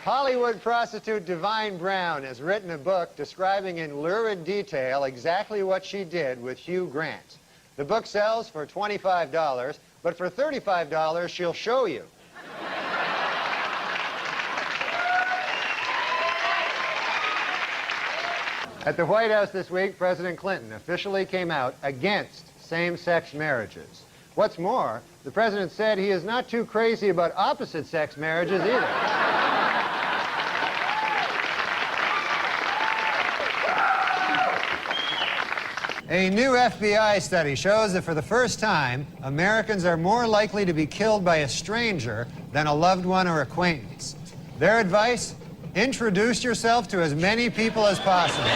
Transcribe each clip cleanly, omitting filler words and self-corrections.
Hollywood prostitute Divine Brown has written a book describing in lurid detail exactly what she did with Hugh Grant. The book sells for $25, but for $35, she'll show you. At the White House this week, President Clinton officially came out against same-sex marriages. What's more, the president said he is not too crazy about opposite-sex marriages either. A new FBI study shows that for the first time, Americans are more likely to be killed by a stranger than a loved one or acquaintance. Their advice? Introduce yourself to as many people as possible.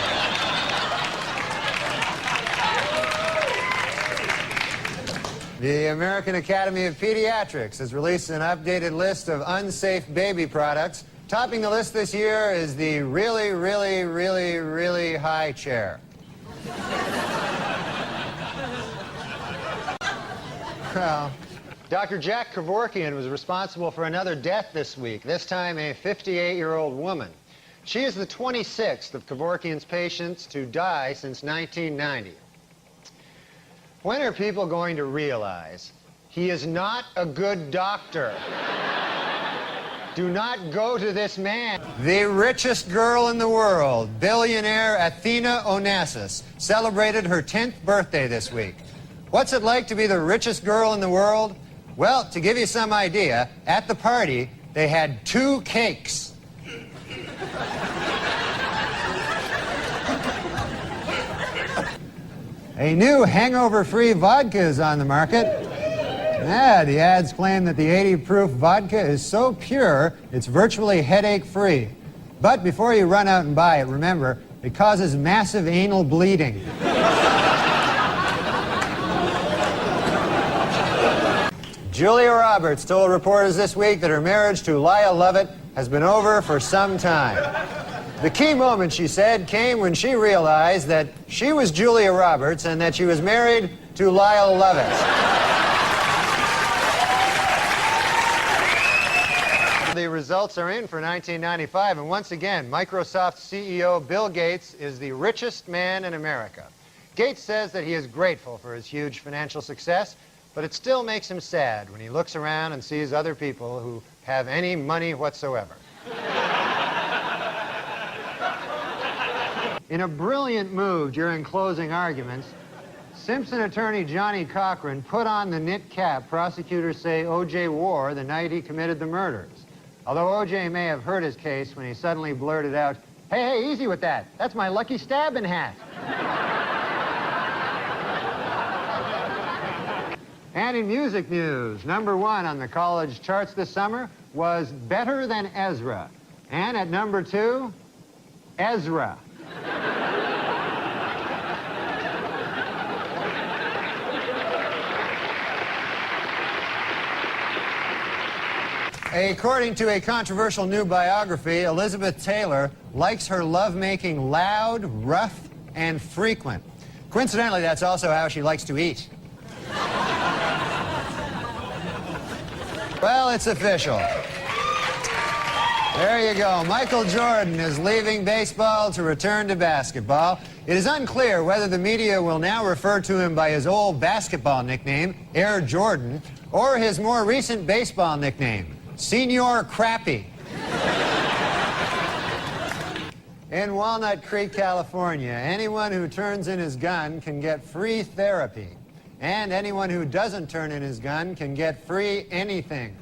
The American Academy of Pediatrics has released an updated list of unsafe baby products. Topping the list this year is the really, really, really, really high chair. Well, Dr. Jack Kevorkian was responsible for another death this week, this time a 58-year-old woman. She is the 26th of Kevorkian's patients to die since 1990. When are people going to realize he is not a good doctor? Do not go to this man. The richest girl in the world, billionaire Athena Onassis, celebrated her 10th birthday this week. What's it like to be the richest girl in the world? Well, to give you some idea, at the party, they had 2 cakes. A new hangover-free vodka is on the market. Yeah, the ads claim that the 80-proof vodka is so pure, it's virtually headache-free. But before you run out and buy it, remember, it causes massive anal bleeding. Julia Roberts told reporters this week that her marriage to Lyle Lovett has been over for some time. The key moment, she said, came when she realized that she was Julia Roberts and that she was married to Lyle Lovett. The results are in for 1995, and once again, Microsoft CEO Bill Gates is the richest man in America. Gates says that he is grateful for his huge financial success, but it still makes him sad when he looks around and sees other people who have any money whatsoever. In a brilliant move during closing arguments, Simpson attorney Johnny Cochran put on the knit cap prosecutors say O.J. wore the night he committed the murders. Although O.J. may have hurt his case when he suddenly blurted out, "Hey, easy with that. That's my lucky stabbing hat." And in music news, #1 on the college charts this summer was Better Than Ezra. And at #2, Ezra. According to a controversial new biography, Elizabeth Taylor likes her lovemaking loud, rough, and frequent. Coincidentally, that's also how she likes to eat. Well, it's official. There you go. Michael Jordan is leaving baseball to return to basketball. It is unclear whether the media will now refer to him by his old basketball nickname, Air Jordan, or his more recent baseball nickname, Senior Crappy. In Walnut Creek, California, anyone who turns in his gun can get free therapy. And anyone who doesn't turn in his gun can get free anything.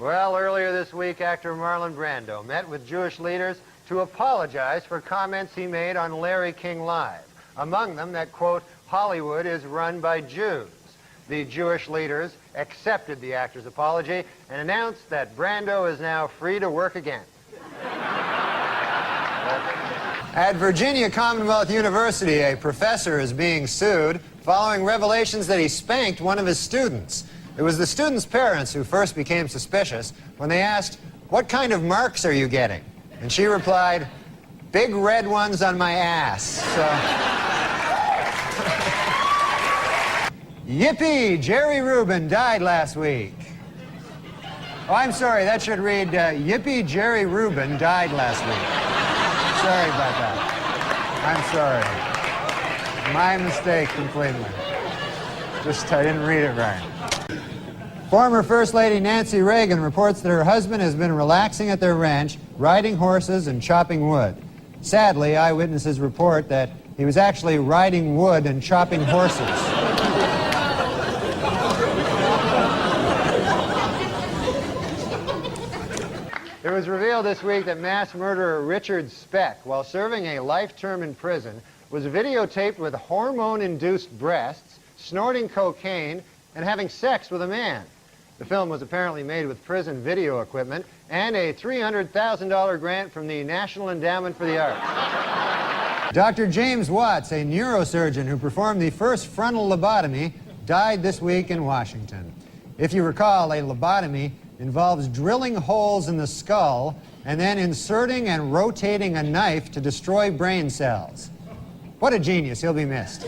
Well, earlier this week, actor Marlon Brando met with Jewish leaders to apologize for comments he made on Larry King Live. Among them that, quote, Hollywood is run by Jews. The Jewish leaders accepted the actor's apology and announced that Brando is now free to work again. At Virginia Commonwealth University, a professor is being sued following revelations that he spanked one of his students. It was the student's parents who first became suspicious when they asked, "What kind of marks are you getting?" And she replied, "Big red ones on my ass." So... Yippee! Jerry Rubin died last week. Oh, I'm sorry. That should read, Yippee Jerry Rubin died last week. Sorry about that. I'm sorry. My mistake completely. Just, I didn't read it right. Former First Lady Nancy Reagan reports that her husband has been relaxing at their ranch, riding horses and chopping wood. Sadly, eyewitnesses report that he was actually riding wood and chopping horses. It was revealed this week that mass murderer Richard Speck, while serving a life term in prison, was videotaped with hormone-induced breasts, snorting cocaine, and having sex with a man. The film was apparently made with prison video equipment and a $300,000 grant from the National Endowment for the Arts. Dr. James Watts, a neurosurgeon who performed the first frontal lobotomy, died this week in Washington. If you recall, a lobotomy involves drilling holes in the skull and then inserting and rotating a knife to destroy brain cells. What a genius. He'll be missed.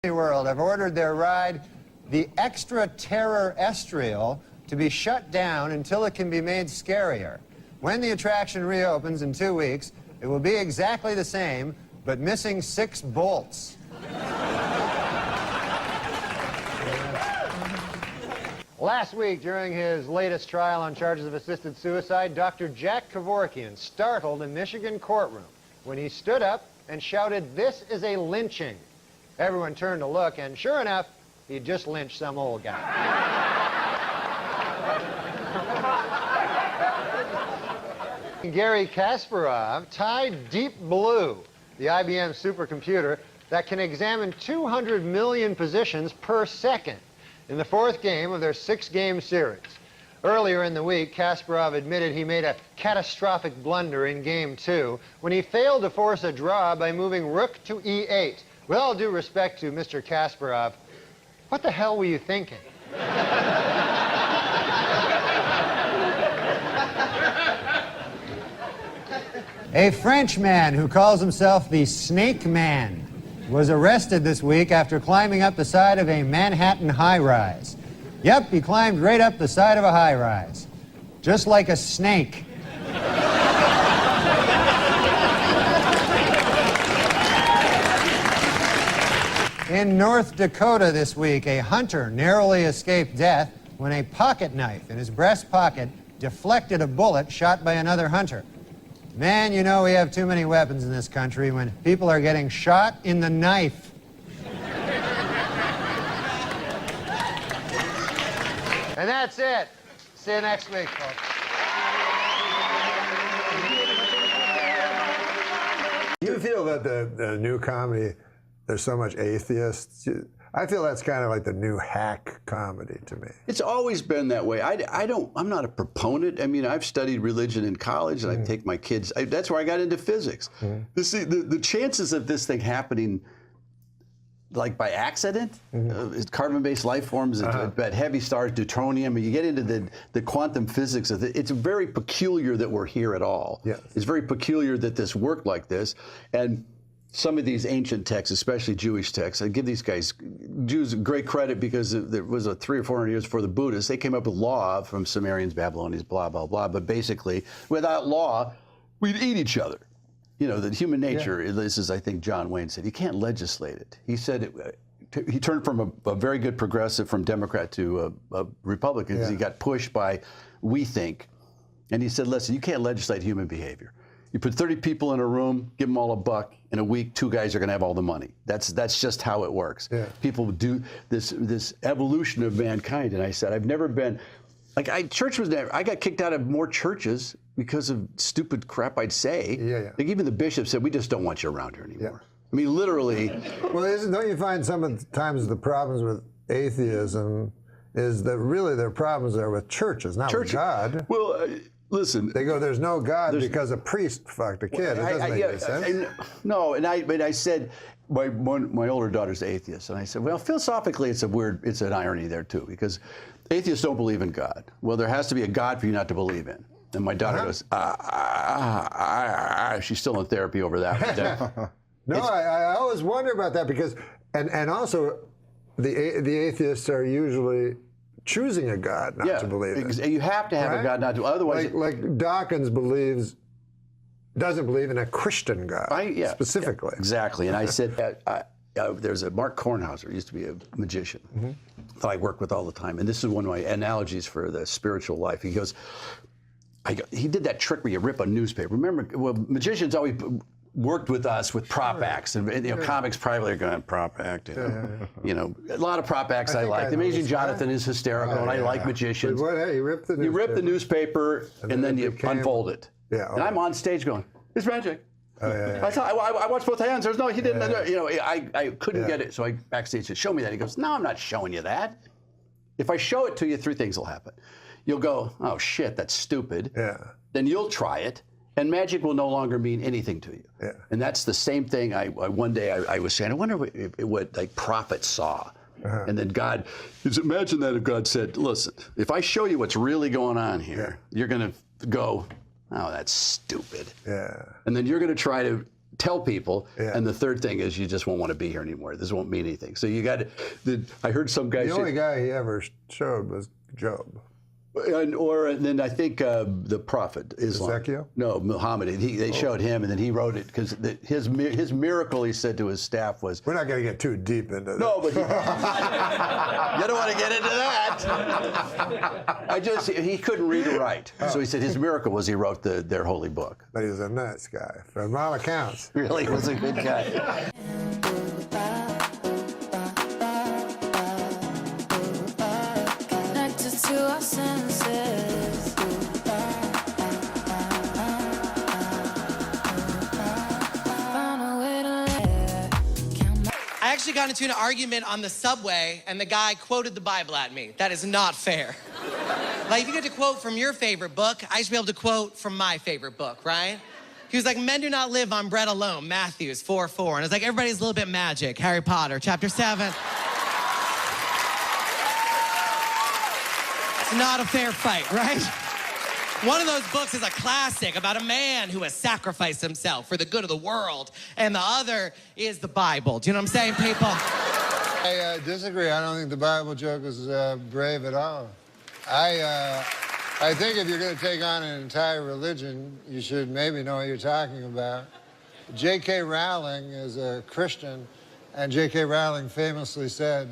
World have ordered their ride, the Extra Terror Estrial, to be shut down until it can be made scarier. When the attraction reopens in 2 weeks, it will be exactly the same, but missing 6 bolts. Last week, during his latest trial on charges of assisted suicide, Dr. Jack Kevorkian startled a Michigan courtroom when he stood up and shouted, "This is a lynching." Everyone turned to look, and sure enough, he'd just lynched some old guy. Garry Kasparov tied Deep Blue, the IBM supercomputer that can examine 200 million positions per second, in the 4th game of their 6-game series. Earlier in the week, Kasparov admitted he made a catastrophic blunder in Game 2 when he failed to force a draw by moving rook to E8. With all due respect to Mr. Kasparov, what the hell were you thinking? A French man who calls himself the Snake Man was arrested this week after climbing up the side of a Manhattan high-rise. Yep, he climbed right up the side of a high-rise, just like a snake. In North Dakota this week, a hunter narrowly escaped death when a pocket knife in his breast pocket deflected a bullet shot by another hunter. Man, you know we have too many weapons in this country when people are getting shot in the knife. And that's it. See you next week, folks. Do you feel that the new comedy, there's so much atheists? I feel that's kind of like the new hack comedy to me. It's always been that way. I'm not a proponent. I mean, I've studied religion in college, and I take my kids. That's where I got into physics. The chances of this thing happening, like by accident, carbon-based life forms, at heavy stars, deuterium, and you get into the quantum physics of it, it's very peculiar that we're here at all. Yes. It's very peculiar that this worked like this. And some of these ancient texts, especially Jewish texts, I give these guys, Jews, great credit because there was 300 or 400 years before the Buddhists. They came up with law from Sumerians, Babylonians, blah, blah, blah. But basically, without law, we'd eat each other. You know, that human nature, this is, I think John Wayne said, you can't legislate it. He said, he turned from a very good progressive from Democrat to a Republican because he got pushed by we think. And he said, listen, you can't legislate human behavior. You put 30 people in a room, give them all $1. In a week, 2 guys are going to have all the money. That's just how it works. Yeah. People do this evolution of mankind. And I said, I've never been like I got kicked out of more churches because of stupid crap I'd say. Like even the bishop said, we just don't want you around here anymore. I mean, literally. Well, don't you find sometimes the problems with atheism is that really their problems are with churches, not with God? Well. Listen, they go, there's no God because a priest fucked a kid. It doesn't make any sense. No, and I said, my older daughter's atheist, and I said, well, philosophically, it's an irony there too, because atheists don't believe in God. Well, there has to be a God for you not to believe in. And my daughter goes, she's still in therapy over that. No, I always wonder about that because, and also, the atheists are usually choosing a God not to believe in. You have to have a God not to, otherwise. Like Dawkins doesn't believe in a Christian God specifically. Yeah, exactly. And I said, there's a Mark Kornhauser, used to be a magician that I work with all the time. And this is one of my analogies for the spiritual life. He goes, he did that trick where you rip a newspaper. Remember, well, magicians always worked with us with prop acts, and comics privately are going prop act. You know, a lot of prop acts I like. The Amazing Jonathan is hysterical, and I like magicians. But what, hey, you rip the newspaper, and then you unfold it. Yeah, and I'm on stage going, it's magic. I watched both hands. There's no, he didn't. You know, I couldn't get it. So I backstage said, "Show me that." He goes, "No, I'm not showing you that. If I show it to you, 3 things will happen. You'll go, oh shit, that's stupid. Yeah. Then you'll try it, and magic will no longer mean anything to you. Yeah. And that's the same thing. One day I was saying, I wonder what like prophets saw. And then God, imagine that if God said, listen, if I show you what's really going on here, you're going to go, oh, that's stupid. Yeah. And then you're going to try to tell people, and the third thing is you just won't want to be here anymore. This won't mean anything. So you got to, I heard some guy say. The only guy he ever showed was Job. And then I think the prophet, Islam. Ezekiel? No, Muhammad. They showed him, and then he wrote it, because his miracle, he said to his staff, was... We're not going to get too deep into that. No, but you don't want to get into that. He couldn't read or write. So he said his miracle was he wrote their holy book. But he was a nice guy, from all accounts. Really, he was a good guy. I actually got into an argument on the subway, and the guy quoted the Bible at me. That is not fair. Like, if you get to quote from your favorite book, I should be able to quote from my favorite book, right? He was like, men do not live on bread alone, Matthew 4:4. And it's like, everybody's a little bit magic, Harry Potter, chapter 7. It's not a fair fight, right? One of those books is a classic about a man who has sacrificed himself for the good of the world, and the other is the Bible. Do you know what I'm saying, people? I disagree. I don't think the Bible joke is brave at all. I think if you're going to take on an entire religion, you should maybe know what you're talking about. J.K. Rowling is a Christian, and J.K. Rowling famously said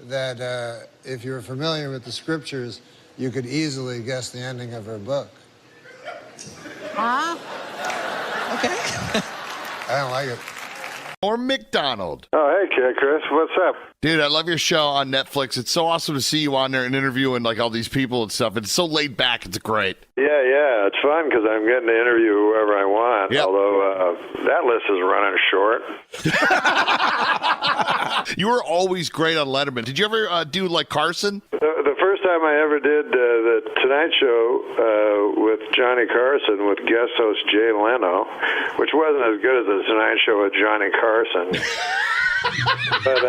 that if you're familiar with the scriptures, you could easily guess the ending of her book. Huh? Okay. I don't like it. NORM MACDONALD. Oh, hey, Chris. What's up? Dude, I love your show on Netflix. It's so awesome to see you on there and interviewing like all these people and stuff. It's so laid back. It's great. Yeah, it's fun because I'm getting to interview whoever I want, Yep. although that list is running short. You were always great on Letterman. Did you ever do like Carson? The first time I ever did the Tonight Show with Johnny Carson with guest host Jay Leno, which wasn't as good as the Tonight Show with Johnny Carson. But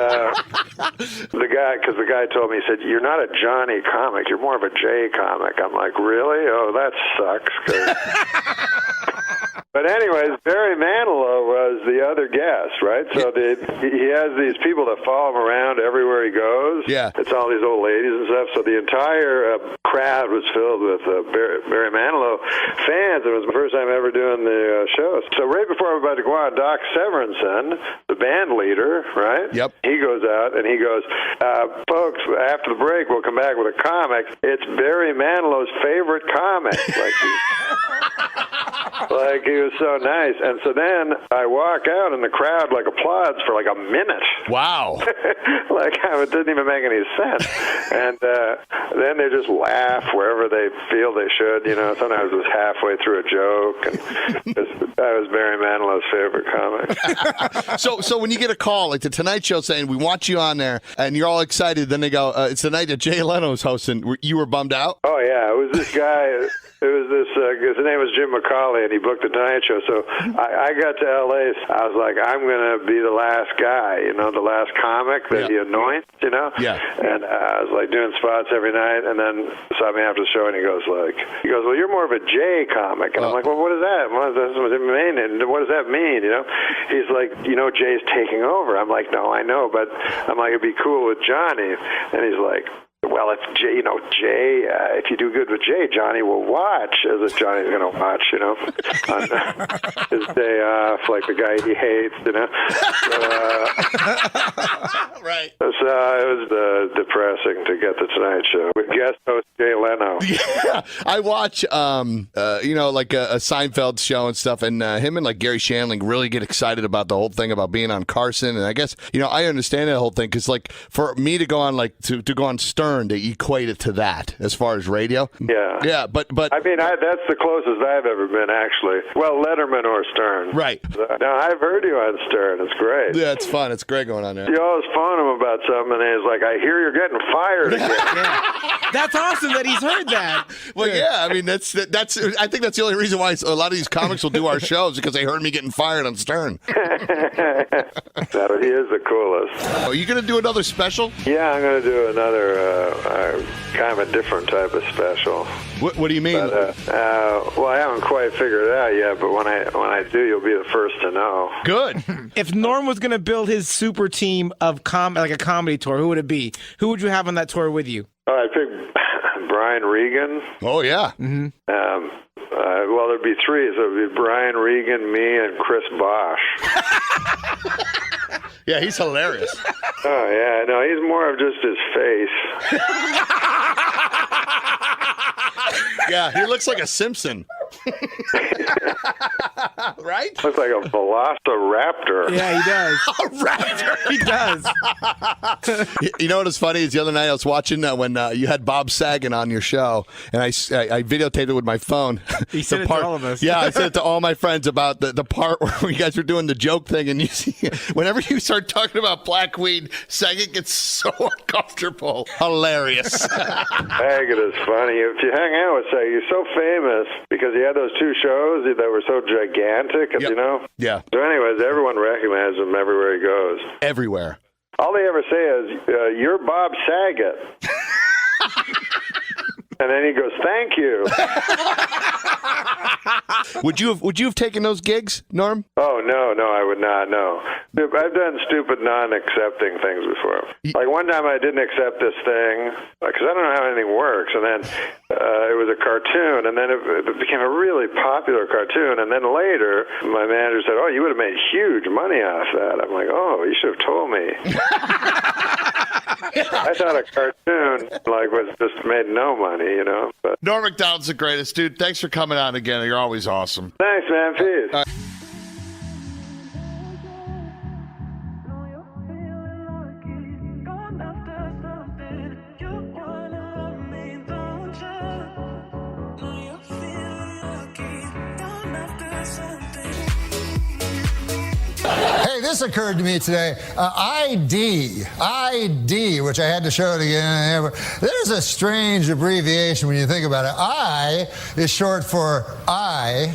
the guy told me, he said, you're not a Johnny comic, you're more of a Jay comic. I'm like, really? Oh, that sucks. But anyways, Barry Manilow was the other guest, right? So he has these people that follow him around everywhere he goes. Yeah. It's all these old ladies and stuff. So the entire crowd was filled with Barry Manilow fans. It was my first time ever doing the show. So right before I'm about to go on, Doc Severinsen, the band leader, right? Yep. He goes out and he goes, folks, after the break, we'll come back with a comic. It's Barry Manilow's favorite comic. Like he was so nice. And so then I walk out and the crowd like applauds for like a minute. Wow. Like it didn't even make any sense. And then they just laugh wherever they feel they should. You know, sometimes it was halfway through a joke. And that was Barry Manilow's favorite comic. So when you get a call like the Tonight Show saying we want you on there and you're all excited, then they go, it's the night that Jay Leno's hosting. You were bummed out? Oh yeah, it was this guy. It was this. His name was Jim McCauley, and he booked the Tonight Show. So I got to L.A. I was like, I'm going to be the last guy, the last comic that he anoints, Yeah. And I was like doing spots every night, and then saw me after the show, and he goes, well, you're more of a J comic. And I'm like, well, what is that? What does it mean? And what does that mean? He's like, Jay's taking over. I'm like, no, I know, but I'm like, it'd be cool with Johnny. And he's like, well, if Jay, if you do good with Jay, Johnny will watch, as if Johnny's going to watch, on his day off, like the guy he hates, Right. So it was depressing to get the Tonight Show with guest host Jay Leno. Yeah, I watch, like a Seinfeld show and stuff, and him and like Gary Shandling really get excited about the whole thing about being on Carson, and I guess I understand that whole thing because like for me to go on to go on Stern, to equate it to that as far as radio. Yeah, but I mean that's the closest I've ever been actually. Well, Letterman or Stern. Right. No, I've heard you on Stern. It's great. Yeah, it's fun. It's great going on there. You always phone him about something, and he's like, "I hear you're getting fired again." Yeah. That's awesome that he's heard that. Well, yeah, I mean that's. I think that's the only reason why a lot of these comics will do our shows because they heard me getting fired on Stern. That he is the coolest. Are you going to do another special? Yeah, I'm going to do another kind of a different type of special. What do you mean? But, well, I haven't quite figured it out yet, but when I do, you'll be the first to know. Good. If Norm was going to build his super team of like a comedy tour, who would it be? Who would you have on that tour with you? I'd pick Brian Regan. Oh, yeah. Mm-hmm. Well, there'd be three. So it'd be Brian Regan, me, and Chris Bosch. Yeah, he's hilarious. Oh, yeah. No, he's more of just his face. Yeah, he looks like a Simpson. Right? Looks like a velociraptor. Yeah, he does. A raptor. He does. You know what was funny is the other night I was watching when you had Bob Saget on your show, and I videotaped it with my phone. He sent it to all of us. Yeah, I sent it to all my friends about the part where you guys were doing the joke thing, and you see, whenever you start talking about black weed, Saget gets so uncomfortable. Hilarious. Saget is funny. If you hang out with Saget, he's so famous because he had those two shows that were so gigantic, Yep. Yeah. So anyways, everyone recognizes him everywhere he goes. Everywhere. All they ever say is, you're Bob Saget. And then he goes, thank you. Would you have taken those gigs, Norm? Oh, no, I would not, no. I've done stupid non-accepting things before. Like one time I didn't accept this thing, because I don't know how anything works, and then it was a cartoon, and then it became a really popular cartoon, and then later my manager said, oh, you would have made huge money off that. I'm like, oh, you should have told me. I thought a cartoon was just made no money, But Norm MacDonald's the greatest, dude. Thanks for coming on again. You're always awesome. Thanks, man. Peace. Hey, this occurred to me today. ID, which I had to show it again. There's a strange abbreviation when you think about it. I is short for I.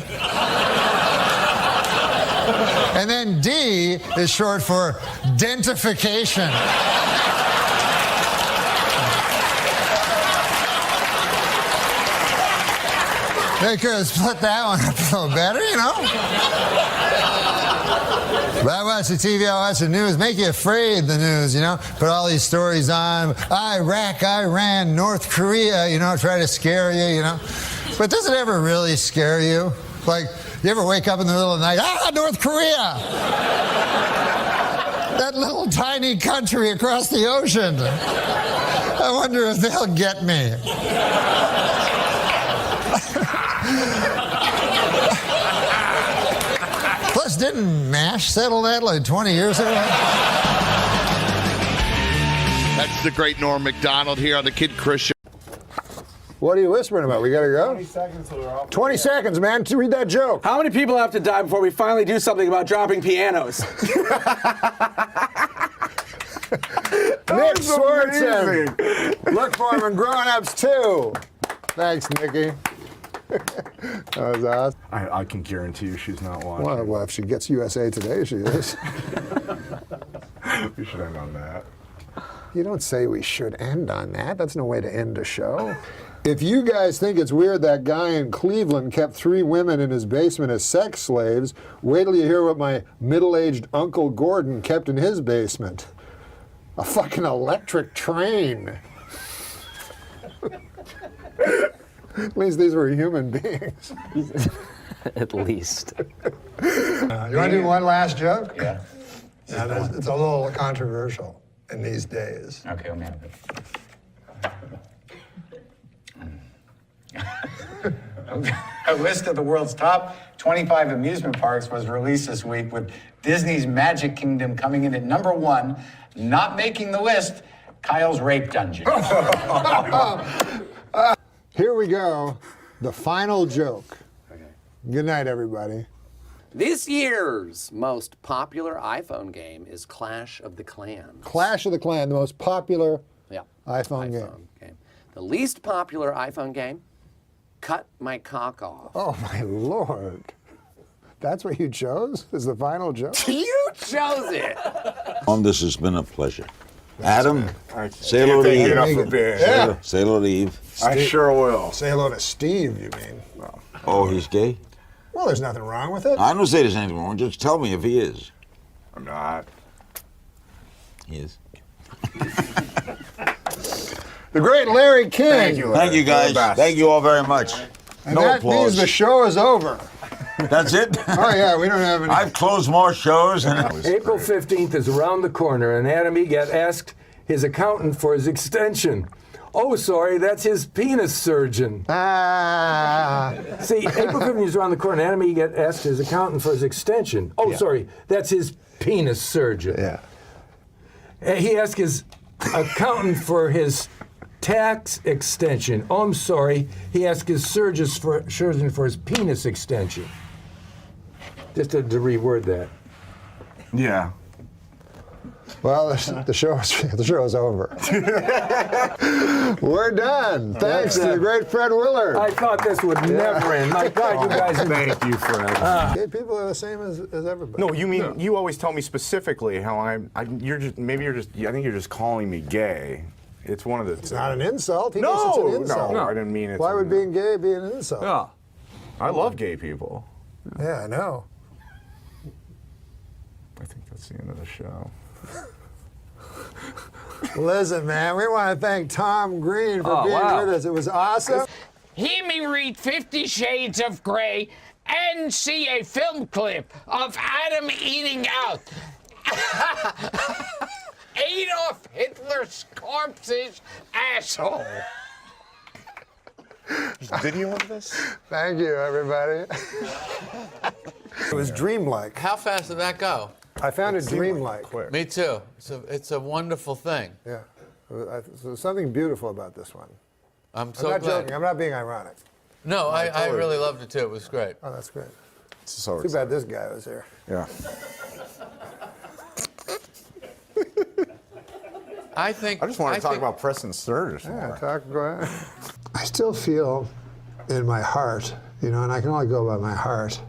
And then D is short for dentification. They could have split that one up a little better, But I watch the TV, I watch the news, make you afraid, the news, Put all these stories on, Iraq, Iran, North Korea, try to scare you, But does it ever really scare you? Like, you ever wake up in the middle of the night, North Korea! That little tiny country across the ocean. I wonder if they'll get me. Plus, didn't MASH settle that like 20 years ago? That's the great Norm MacDonald here on the Kid Chris Show. What are you whispering about? We gotta go? 20 seconds till we're off. 20 seconds, man, to read that joke. How many people have to die before we finally do something about dropping pianos? Nick Swartzen. Look for him in Grown Ups 2. Thanks, Nicky. That was awesome. I can guarantee you she's not watching. Well, if she gets USA Today, she is. We should end on that. You don't say we should end on that. That's no way to end a show. If you guys think it's weird that guy in Cleveland kept 3 women in his basement as sex slaves, wait till you hear what my middle-aged Uncle Gordon kept in his basement. A fucking electric train. At least these were human beings. At least. You want to do one last joke? Yeah. It's a little controversial in these days. Okay, I'm happy. A list of the world's top 25 amusement parks was released this week, with Disney's Magic Kingdom coming in at #1. Not making the list, Kyle's Rape Dungeon. Here we go. The final joke. Okay. Good night, everybody. This year's most popular iPhone game is Clash of the Clans. Clash of the Clan, the most popular iPhone game. The least popular iPhone game, Cut My Cock Off. Oh, my Lord. That's what you chose as the final joke? You chose it. This has been a pleasure. Adam, say hello to Eve. Yeah. Say hello to Eve. I sure will. Say hello to Steve, you mean? Oh, he's gay? Well, there's nothing wrong with it. I don't say there's anything wrong. Just tell me if he is. I'm not. He is. The great Larry King. Thank you, Larry. Thank you, guys. Thank you all very much. And No that applause. means the show is over. That's it? Oh, yeah, we don't have any. I've closed more shows. April 15th is around the corner, and Adam Egat asked his accountant for his extension. Oh, sorry, that's his penis surgeon. See, April 15th is around the corner, and Adam Egat asked his accountant for his extension. Oh, sorry, that's his penis surgeon. Yeah. He asked his accountant for his tax extension. Oh, I'm sorry, he asked his surgeon for his penis extension. Just to reword that. Yeah. Well, the show is over. We're done. Thanks to the great Fred Willard. I thought this would never end. My God, you guys. Thank you, Fred. Gay people are the same as everybody. No, you mean you always tell me specifically how I think you're just calling me gay. It's one of the. It's not an insult. He No, thinks it's an insult. no, I didn't mean it. Why would being gay be an insult? Yeah. I love gay people. Yeah, I know. I think that's the end of the show. Listen, man, we want to thank Tom Green for being with us. It was awesome. Hear me read 50 Shades of Grey and see a film clip of Adam eating out Adolf Hitler's corpse's asshole. Video of this? Thank you, everybody. It was dreamlike. How fast did that go? I found it dreamlike. Me too. It's a wonderful thing. Yeah. There's something beautiful about this one. I'm so I'm not glad. joking. I'm not being ironic. No, I really loved it too. It was great. Oh, that's great. So Too bad this guy was here. Yeah. I just wanted to talk about Preston Sturgis more. Go ahead. I still feel in my heart, and I can only go by my heart.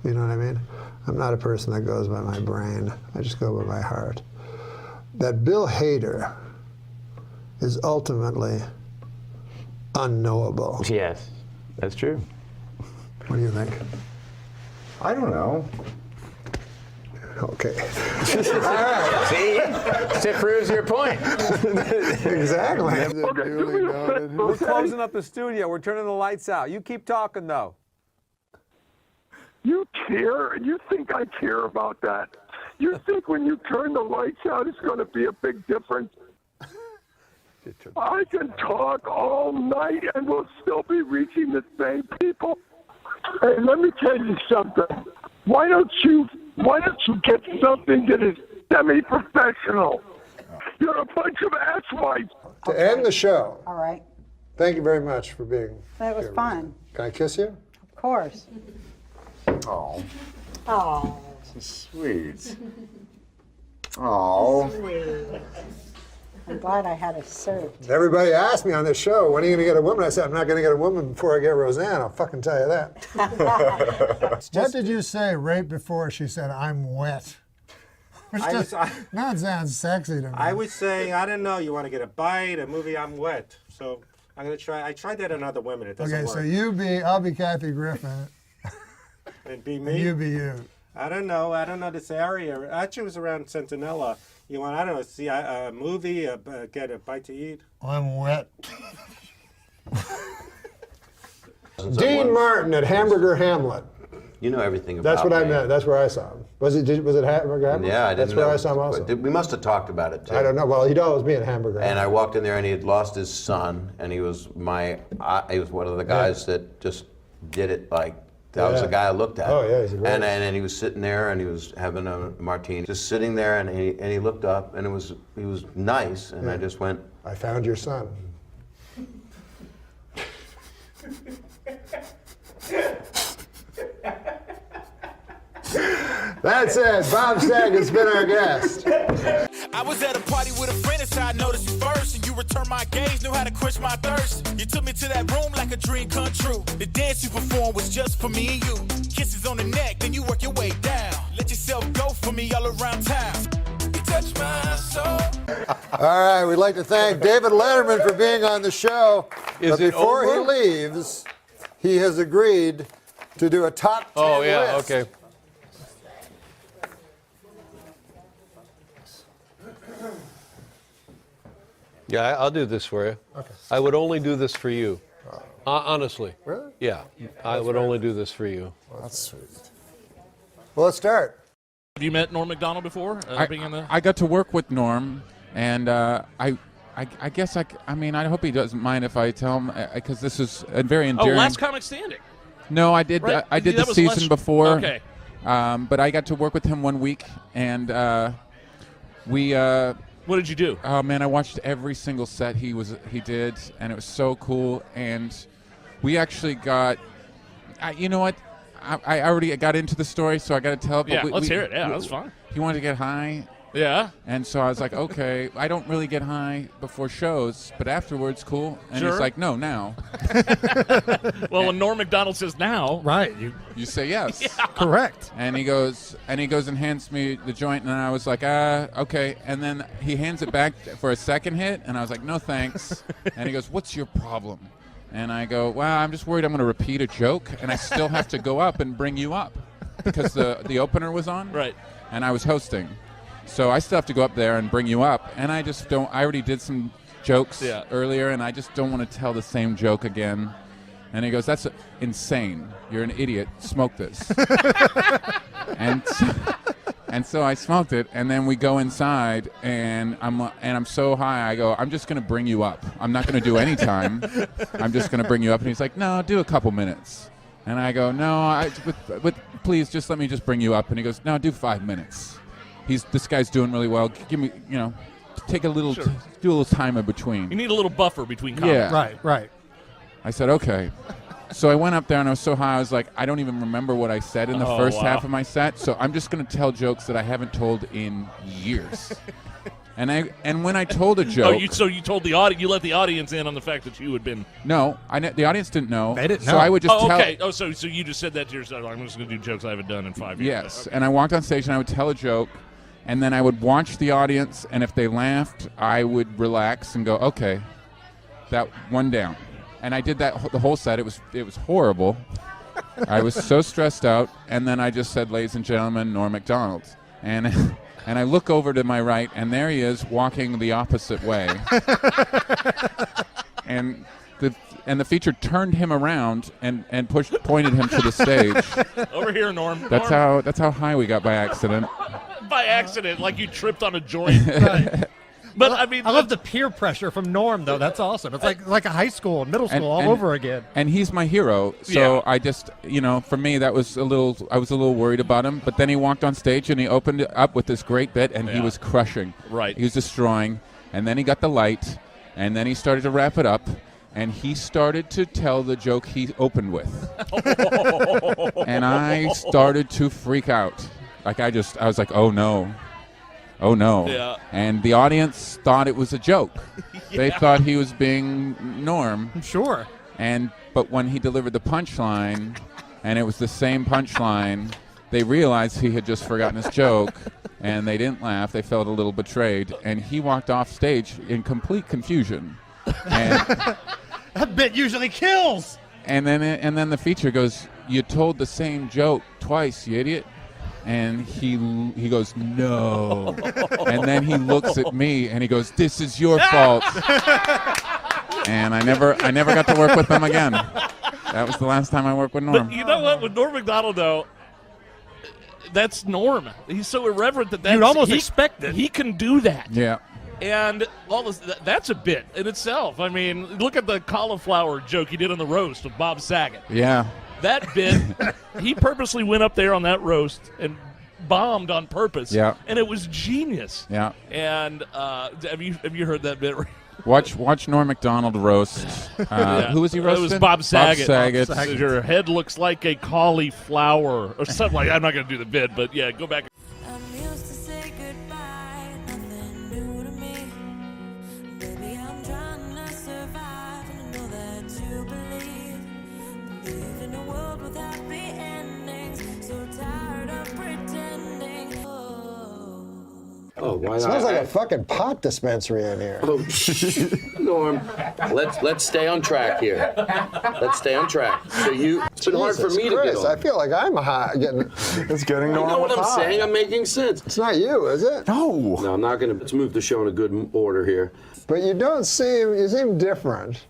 You know what I mean? I'm not a person that goes by my brain. I just go by my heart. That Bill Hader is ultimately unknowable. Yes, that's true. What do you think? I don't know. Okay. All right. See? That proves your point. Exactly. We're closing up the studio. We're turning the lights out. You keep talking, though. You care? You think I care about that? You think when you turn the lights out, it's going to be a big difference? I can talk all night and we'll still be reaching the same people. Hey, let me tell you something. Why don't you get something that is semi-professional? You're a bunch of asswipes. To end the show, All right. thank you very much for being That was here. fun. Can I kiss you? Of course. Oh. Oh. Sweet. Oh. Sweet. I'm glad I had it served. Everybody asked me on this show, when are you going to get a woman? I said, I'm not going to get a woman before I get Roseanne. I'll fucking tell you that. What did you say right before she said, I'm wet? Which not sounds sexy to me. I was saying, I don't know, you want to get a bite, a movie, I'm wet. So I'm going to try. I tried that on other women. It doesn't work. Okay, so I'll be Kathy Griffin. And be me? And you be you. I don't know this area. Actually, it was around Centinela. You want, I don't know, see a movie, get a bite to eat? I'm wet. Dean Martin at Hamburger Hamlet. You know everything about That's what I me. meant. That's where I saw him. Was it Hamburger Hamlet? Yeah, I didn't That's know. where I saw him also. We must have talked about it too. I don't know. Well, he'd always be at Hamburger And I Hamlet. walked in there, and he had lost his son, and he was he was one of the guys that just did it like. That was the guy I looked at. Oh, yeah, he's a great and he was sitting there, and he was having a martini, just sitting there, and he looked up, and he was nice, and I just went. I found your son. That's it. Bob Saget has been our guest. I was at a party with a friend, and so I noticed you first, and you returned my gaze, knew how to quench my thirst. You took me to that room like a dream come true. The dance you performed was just for me and you. Kisses on the neck, then you work your way down. Let yourself go for me all around town. You touch my soul. All right, we'd like to thank David Letterman for being on the show. Is but it before over? he leaves, he has agreed to do a top 10 Oh, yeah, list. okay. Yeah, I'll do this for you. Okay. I would only do this for you. Honestly. Really? Yeah, I would only do this for you. Well, that's sweet. Well, let's start. Have you met Norm MacDonald before? I got to work with Norm, and I guess I mean, I hope he doesn't mind if I tell him, because this is a very endearing. Oh, Last Comic Standing. No, I did. Right? I did That the was season less- before. Okay. But I got to work with him 1 week, and we. What did you do? Oh man, I watched every single set he did, and it was so cool. And we actually got. You know what? I already got into the story, so I got to tell it. Yeah, let's hear it. Yeah, that's fine. He wanted to get high. Yeah. And so I was like, okay, I don't really get high before shows, but afterwards, cool. And Sure. he's like, no, now. Well, when Norm MacDonald says now, right? You say yes. Yeah. Correct. And he goes and hands me the joint, and I was like, okay. And then he hands it back for a second hit, and I was like, no thanks. And he goes, what's your problem? And I go, well, I'm just worried I'm going to repeat a joke, and I still have to go up and bring you up because the opener was on, right? And I was hosting. So I still have to go up there and bring you up, and I just don't. I already did some jokes earlier, and I just don't want to tell the same joke again. And he goes, "That's insane. You're an idiot. Smoke this." and so I smoked it, and then we go inside, and I'm so high. I go, "I'm just going to bring you up. I'm not going to do any time. I'm just going to bring you up." And he's like, "No, do a couple minutes." And I go, "No, please, just let me just bring you up." And he goes, "No, do 5 minutes." This guy's doing really well. Give me, take a little, Sure. do a little time in between. you need a little buffer between comments. Yeah. Right. I said, okay. So I went up there and I was so high, I was like, I don't even remember what I said in the Oh, first wow. half of my set. So I'm just going to tell jokes that I haven't told in years. and when I told a joke, So you told the audience, you let the audience in on the fact that you had been. no, the audience didn't know. They didn't So I would just tell. Okay. Oh, so you just said that to yourself. I'm just going to do jokes I haven't done in 5 years. Yes, and I walked on stage and I would tell a joke, and then I would watch the audience, and if they laughed, I would relax and go, okay, that one down. And I did that the whole set. It was horrible. I was so stressed out, and then I just said, ladies and gentlemen, Norm MacDonald. And I look over to my right, and there he is walking the opposite way. and the feature turned him around and pointed him to the stage. Over here, Norm. That's Norm. how high we got by accident. By accident, like you tripped on a joint. But I mean, I love the peer pressure from Norm, though. That's awesome. It's like a high school and middle school all over again. And he's my hero, so Yeah. I just, for me, I was a little worried about him. But then he walked on stage and he opened it up with this great bit, and he Yeah. was crushing. Right. He was destroying, and then he got the light, and then he started to wrap it up, and he started to tell the joke he opened with, and I started to freak out. I was like, oh no. oh no. Yeah. And the audience thought it was a joke. They thought he was being Norm. Sure. But when he delivered the punchline, and it was the same punchline, they realized he had just forgotten his joke, and they didn't laugh. They felt a little betrayed, and he walked off stage in complete confusion. And That bit usually kills. And then the feature goes, "You told the same joke twice, you idiot." And he goes, "No." And then he looks at me and he goes, "This is your fault." And I never got to work with them again. That was the last time I worked with Norm. But you know what? With Norm MacDonald, though, that's Norm. He's so irreverent that you'd almost expect it. He can do that. Yeah. And all this, that's a bit in itself. I mean, look at the cauliflower joke he did on the roast of Bob Saget. Yeah. That bit, he purposely went up there on that roast and bombed on purpose. Yeah. And it was genius. Yeah. And have you heard that bit? Watch Norm MacDonald roast. Who was he roasting? It was Bob Saget. Bob Saget. Your head looks like a cauliflower or something like that. I'm not going to do the bit, but yeah, go back. Oh, why It not? smells like a fucking pot dispensary in here. Oh, Norm, let's stay on track here. Let's stay on track. So it's been hard for me to get on. I feel like I'm It's getting You know what I'm saying? I'm making sense. It's not you, is it? No. No, I'm not gonna. Let's move the show in a good order here. But you don't seem. You seem different.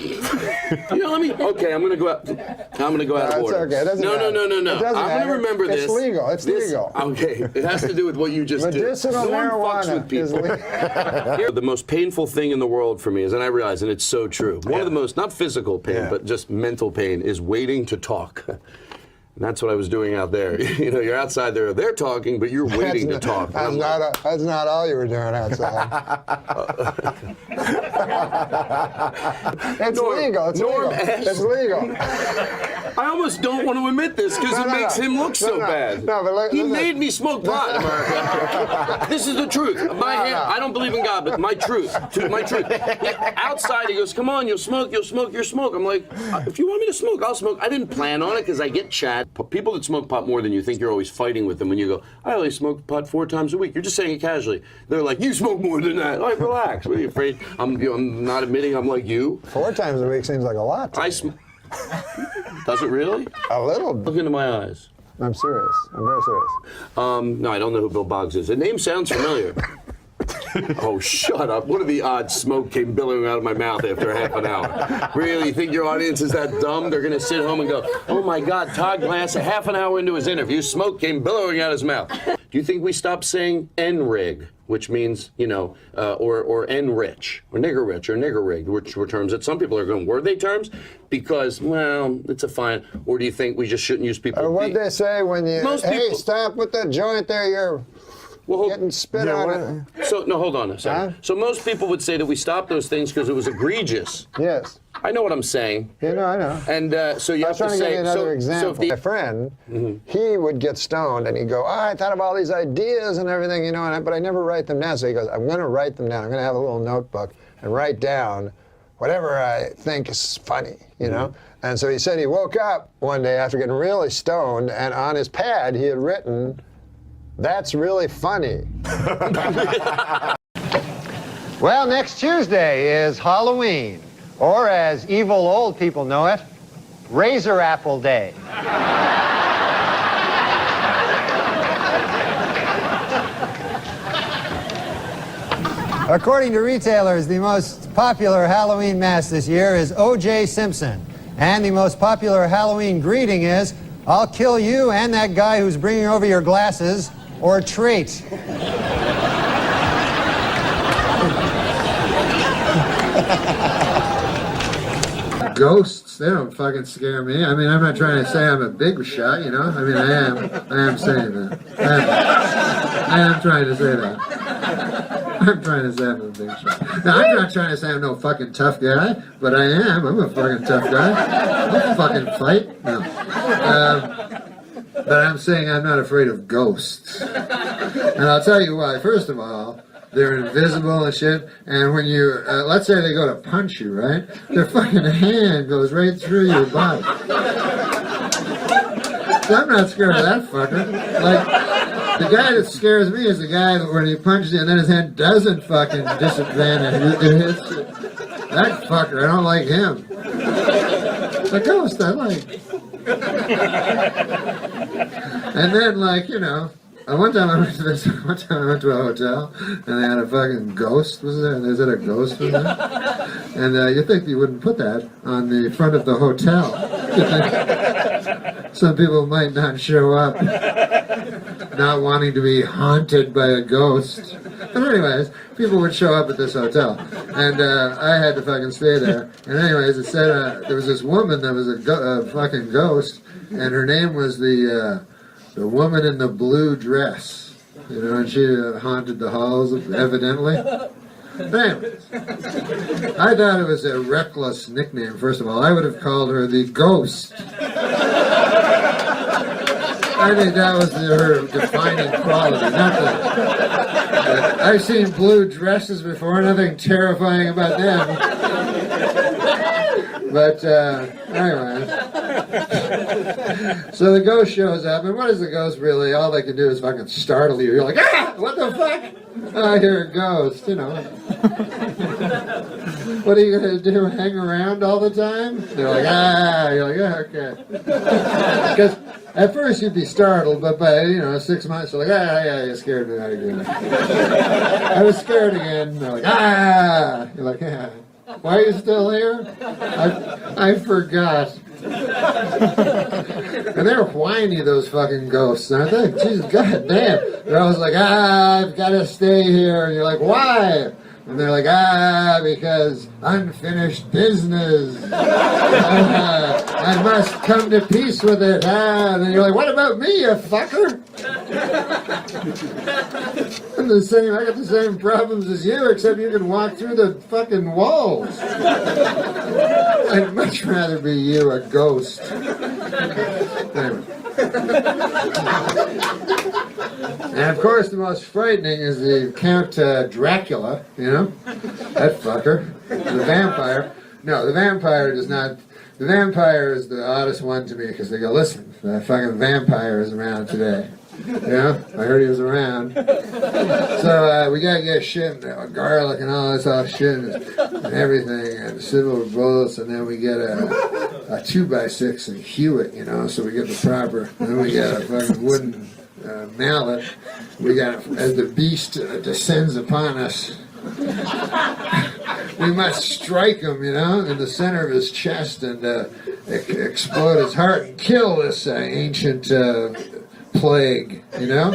Okay, I'm gonna go out. I'm gonna go out of order. It's okay. It doesn't matter. No. It doesn't I'm matter. gonna remember this. It's legal. It's legal. Okay, it has to do with what you just did. Medicinal marijuana is legal. The most painful thing in the world for me is, and I realize, and it's so true. One of the most, not physical pain, but just mental pain, is waiting to talk. And that's what I was doing out there. You're outside there. They're talking, but you're waiting to talk. That's not all you were doing outside. It's legal. It's legal. It's legal. I almost don't want to admit this because it makes him look so bad. No, but he made me smoke pot, America. This is the truth. I don't believe in God, but my truth. My truth. Outside, he goes, "Come on, you'll smoke, you'll smoke." I'm like, if you want me to smoke, I'll smoke. I didn't plan on it because I get chat. People that smoke pot more than you think, you're always fighting with them when you go, "I only smoke pot 4 times a week." You're just saying it casually. They're like, "You smoke more than that." Like, relax. What are you afraid? I'm not admitting I'm like you. 4 times a week seems like a lot. Does it really? A little. Look into my eyes. I'm serious. I'm very serious. No, I don't know who Bill Boggs is. The name sounds familiar. Oh, shut up. What are the odds smoke came billowing out of my mouth after a half an hour? Really? You think your audience is that dumb? They're going to sit home and go, "Oh my God, Todd Glass, a half an hour into his interview, smoke came billowing out of his mouth." Do you think we stopped saying N-rig, which means, or N-rich, or nigger-rich, or nigger-rig, which were terms that some people are going, were they terms? Because, well, it's a fine. Or do you think we just shouldn't use people? Or what they say when you, Most hey, people- stop with that joint there, you're getting spit on it. So, no, hold on a second. Huh? So most people would say that we stopped those things because it was egregious. Yes. I know what I'm saying. I know. And so you I have was trying to say, give you another so example. My friend, he would get stoned and he'd go, I thought of all these ideas and everything, but I never write them down. So he goes, I'm going to write them down. I'm going to have a little notebook and write down whatever I think is funny, And so he said he woke up one day after getting really stoned, and on his pad he had written, "That's really funny." Well, next Tuesday is Halloween, or as evil old people know it, Razor Apple Day. According to retailers, the most popular Halloween mask this year is O.J. Simpson. And the most popular Halloween greeting is, "I'll kill you and that guy who's bringing over your glasses, or treat." Ghosts, they don't fucking scare me. I mean, I'm not trying to say I'm a big shot, I mean, I am saying that. I am trying to say that. I'm trying to say I'm a big shot. Now, I'm not trying to say I'm no fucking tough guy, but I am. I'm a fucking tough guy. I'll fucking fight. No. But I'm saying I'm not afraid of ghosts. And I'll tell you why. First of all, they're invisible and shit. And when you, let's say they go to punch you, right? Their fucking hand goes right through your body. So I'm not scared of that fucker. Like, the guy that scares me is the guy that when he punches you and then his hand doesn't fucking disadvantage. It hits you. That fucker, I don't like him. The ghost, I like. And then, like, you know, one time I went to a hotel and they had a fucking ghost. Was there? Is it a ghost? Was there? And you think you wouldn't put that on the front of the hotel. You think some people might not show up, not wanting to be haunted by a ghost. But anyways, people would show up at this hotel, and I had to fucking stay there. And anyways, it said there was this woman that was a fucking ghost, and her name was the woman in the blue dress. You know, and she haunted the halls, evidently. But anyways, I thought it was a reckless nickname, first of all. I would have called her the Ghost. I think that was her defining quality. I've seen blue dresses before, nothing terrifying about them. But anyway, so the ghost shows up, and what is the ghost really? All they can do is fucking startle you. You're like, ah, what the fuck? Oh, I hear a ghost, you know. What are you gonna do? Hang around all the time? They're like, ah. You're like, yeah, okay. Because at first you'd be startled, but by 6 months you're like, ah, yeah, you scared me out again. I was scared again. They're like, ah. You're like, yeah. Why are you still here? I forgot. And they're whiny, those fucking ghosts, aren't they? Jesus, goddamn. They're always like, I've got to stay here. And you're like, why? And they're like, because unfinished business. I must come to peace with it. And then you're like, what about me, you fucker? I got the same problems as you, except you can walk through the fucking walls. I'd much rather be you, a ghost. Anyway. And of course, the most frightening is the Count Dracula, you know? That fucker. The vampire. No, the vampire does not. The vampire is the oddest one to me because they go, listen, the fucking vampire is around today. You know? I heard he was around. So we gotta get shit, garlic and all this other shit and everything, and silver bullets, and then we get a 2x6 and hew it, you know, so we get the proper, and then we get a fucking wooden mallet. We got, as the beast descends upon us, we must strike him, you know, in the center of his chest and explode his heart and kill this ancient plague, you know?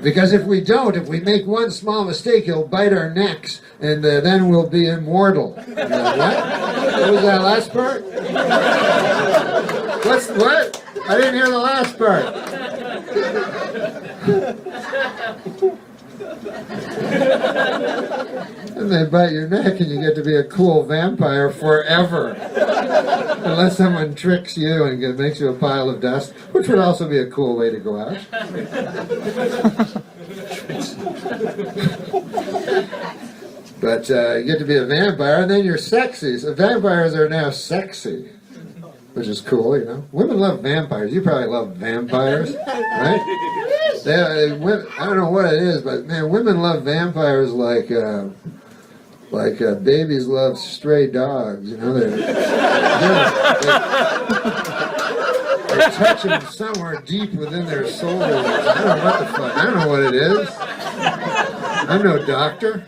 Because if we don't, if we make one small mistake, he'll bite our necks, and then we'll be immortal. What? What was that last part? What? I didn't hear the last part. And they bite your neck and you get to be a cool vampire forever. Unless someone tricks you and makes you a pile of dust, which would also be a cool way to go out. But you get to be a vampire and then you're sexy. So vampires are now sexy, which is cool, you know. Women love vampires. You probably love vampires, right? I don't know what it is, but man, women love vampires like babies love stray dogs. You know, they touch them somewhere deep within their souls. I don't know what the fuck. I don't know what it is. I'm no doctor.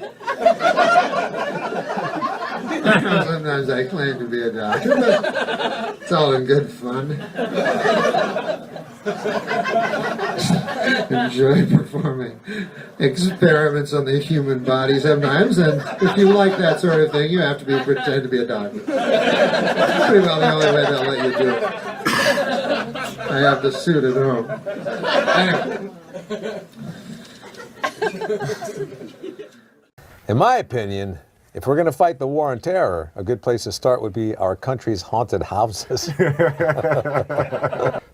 Sometimes I claim to be a doctor, but it's all in good fun. Enjoy performing experiments on the human body sometimes, and if you like that sort of thing, you have to pretend to be a doctor. Pretty well the only way they'll let you do it. I have the suit at home. Anyway. In my opinion, if we're going to fight the war on terror, a good place to start would be our country's haunted houses.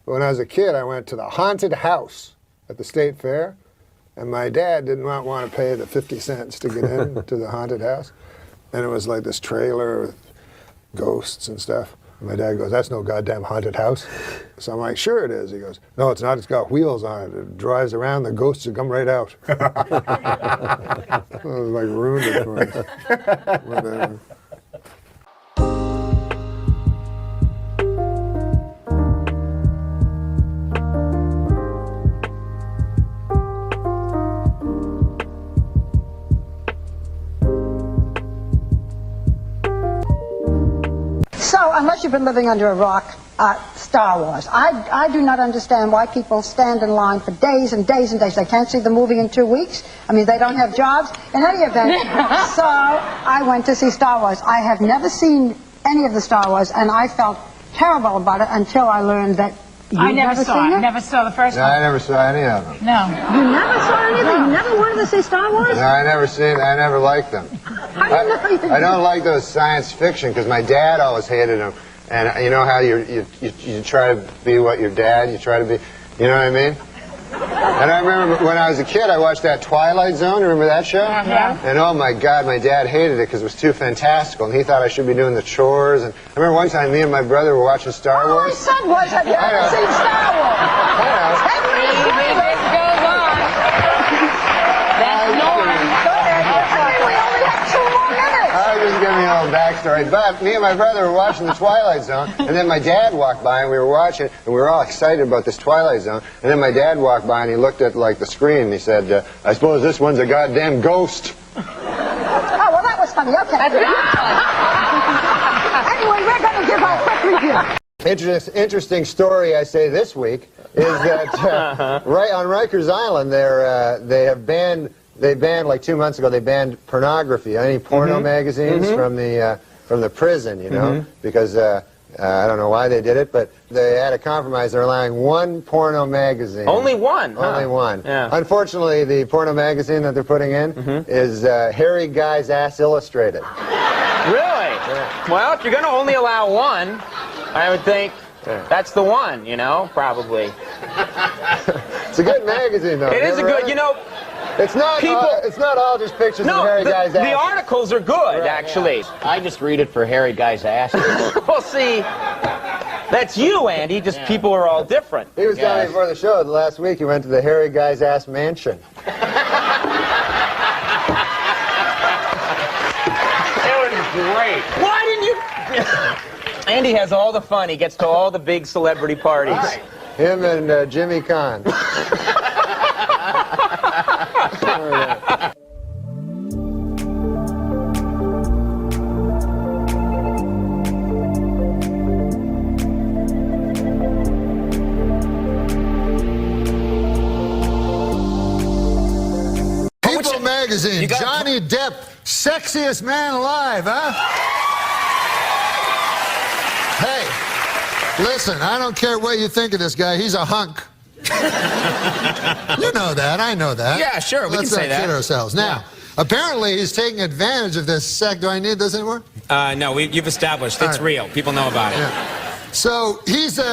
When I was a kid, I went to the haunted house at the state fair, and my dad did not want to pay the 50 cents to get in to the haunted house. And it was like this trailer with ghosts and stuff. And my dad goes, "That's no goddamn haunted house." So I'm like, "Sure it is." He goes, "No, it's not. It's got wheels on it. It drives around. The ghosts will come right out." It was like ruined it for me. Whatever. So, unless you've been living under a rock, Star Wars. I do not understand why people stand in line for days and days and days. They can't see the movie in 2 weeks. I mean, they don't have jobs. In any event, so I went to see Star Wars. I have never seen any of the Star Wars, and I felt terrible about it until I learned that I never saw it. Never saw the first one. I never saw any of them. No. You never saw anything? You never wanted to see Star Wars? No, I never liked them. I don't like those science fiction because my dad always hated them. And you know how you try to be what your dad, you try to be, you know what I mean? And I remember when I was a kid, I watched that Twilight Zone. Remember that show? Uh-huh. And oh my God, my dad hated it because it was too fantastical, and he thought I should be doing the chores. And I remember one time, me and my brother were watching Star All Wars. I said was, have you ever seen Star Wars? 10 minutes later. It goes on. That's Norm. Go ahead. I mean, we only have 2 more minutes. I was just giving you a little backstory. But me and my brother were watching the Twilight Zone, and then my dad walked by, and we were watching, and we were all excited about this Twilight Zone. And then my dad walked by, and he looked at like the screen, and he said, "I suppose this one's a goddamn ghost." Oh, well, that was funny. Okay. Anyway, we're going to give our quick review. Interesting story I say this week is that right on Rikers Island, they banned like 2 months ago. They banned pornography, any porno magazines from the prison, you know, because I don't know why they did it, but they had a compromise. They're allowing 1 porno magazine. Only one. Only one. Yeah. Unfortunately, the porno magazine that they're putting in is Hairy Guy's Ass Illustrated. Really? Yeah. Well, if you're going to only allow one, I would think that's the one, you know, probably. It's a good magazine, though. It is a good, you know. It's not. It's not all just pictures of hairy guys' asses. The articles are good, actually. Yeah. I just read it for hairy guys' asses. Well, see, that's you, Andy. Just people are all different. He was telling me before the show that last week he went to the hairy guy's ass mansion. It was great. Why didn't you? Andy has all the fun. He gets to all the big celebrity parties. Right. Him and Jimmy Kahn. People magazine, Johnny Depp, sexiest man alive, huh? Hey, listen, I don't care what you think of this guy. He's a hunk. You know that. I know that. Yeah, sure. We can say that. Let's not kid ourselves. Now, apparently he's taking advantage of this sec. Do I need this anymore? No, you've established it's real. People know about it. Yeah. So he's look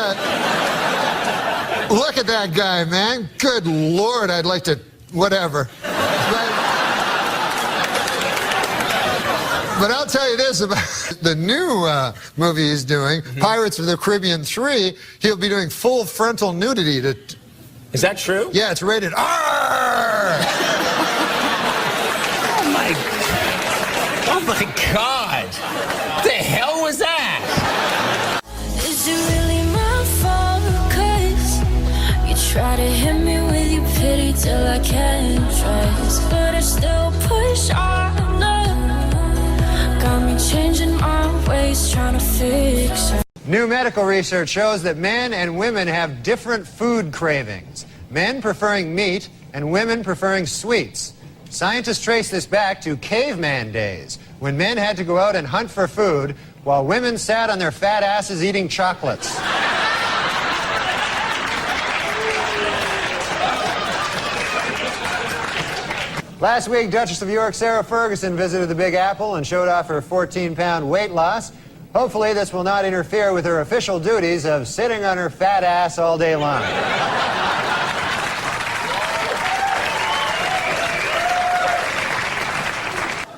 at that guy, man. Good Lord, I'd like to, whatever. But I'll tell you this about the new movie he's doing, Pirates of the Caribbean 3. He'll be doing full frontal nudity. Is that true? Yeah, it's rated R. Oh my God! What the hell was that? Is it really my fault? 'Cause you try to hit me with your pity till I can't trust, but I still push on. Got me changing my ways, trying to fix it. New medical research shows that men and women have different food cravings. Men preferring meat and women preferring sweets. Scientists trace this back to caveman days, when men had to go out and hunt for food while women sat on their fat asses eating chocolates. Last week, Duchess of York Sarah Ferguson visited the Big Apple and showed off her 14-pound weight loss. Hopefully this will not interfere with her official duties of sitting on her fat ass all day long.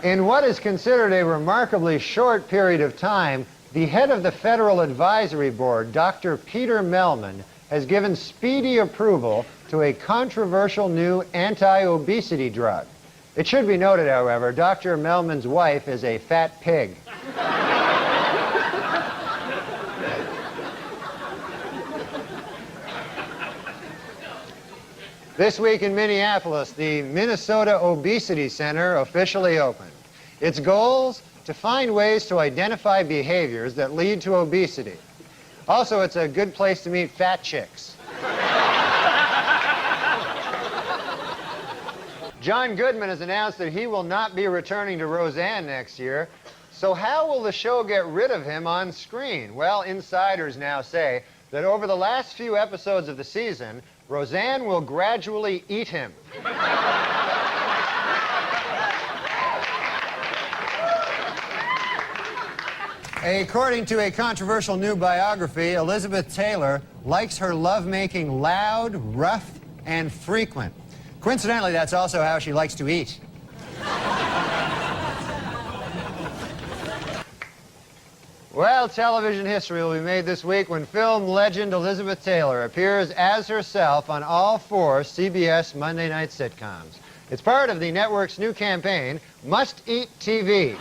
In what is considered a remarkably short period of time, the head of the Federal Advisory Board, Dr. Peter Mellman, has given speedy approval to a controversial new anti-obesity drug. It should be noted, however, Dr. Mellman's wife is a fat pig. This week in Minneapolis, the Minnesota Obesity Center officially opened. Its goals? To find ways to identify behaviors that lead to obesity. Also, it's a good place to meet fat chicks. John Goodman has announced that he will not be returning to Roseanne next year. So how will the show get rid of him on screen? Well, insiders now say that over the last few episodes of the season, Roseanne will gradually eat him. According to a controversial new biography, Elizabeth Taylor likes her lovemaking loud, rough, and frequent. Coincidentally, that's also how she likes to eat. Well, television history will be made this week when film legend Elizabeth Taylor appears as herself on all 4 CBS Monday night sitcoms. It's part of the network's new campaign, Must Eat TV.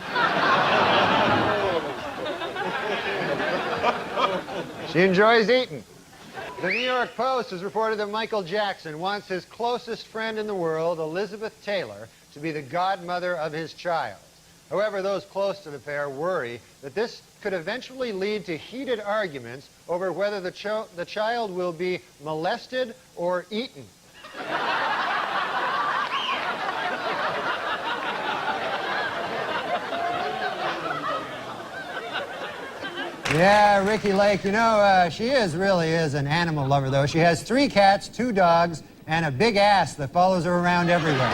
She enjoys eating. The New York Post has reported that Michael Jackson wants his closest friend in the world, Elizabeth Taylor, to be the godmother of his child. However, those close to the pair worry that this could eventually lead to heated arguments over whether the child will be molested or eaten. Yeah, Ricky Lake, you know, she really is an animal lover, though. She has 3 cats, 2 dogs, and a big ass that follows her around everywhere.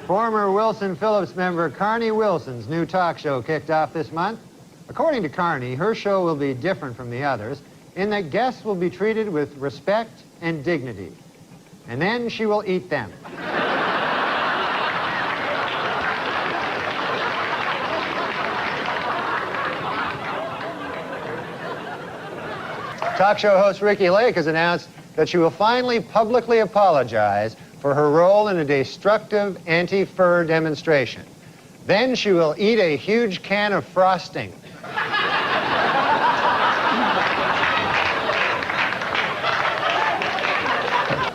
Former Wilson Phillips member Carney Wilson's new talk show kicked off this month. According to Carney, her show will be different from the others in that guests will be treated with respect and dignity. And then she will eat them. Talk show host Ricky Lake has announced that she will finally publicly apologize for her role in a destructive anti-fur demonstration. Then she will eat a huge can of frosting.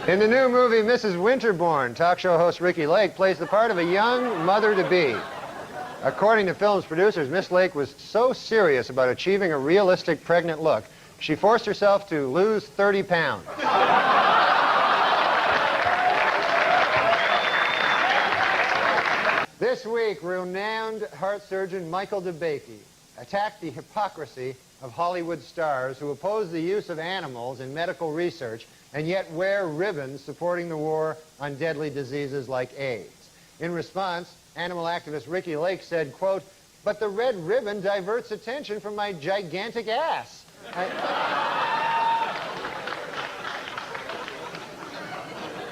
In the new movie Mrs. Winterbourne, talk show host Ricky Lake plays the part of a young mother-to-be. According to film's producers, Miss Lake was so serious about achieving a realistic pregnant look, she forced herself to lose 30 pounds. This week, renowned heart surgeon Michael DeBakey attacked the hypocrisy of Hollywood stars who oppose the use of animals in medical research and yet wear ribbons supporting the war on deadly diseases like AIDS. In response, animal activist Ricky Lake said, quote, "But the red ribbon diverts attention from my gigantic ass."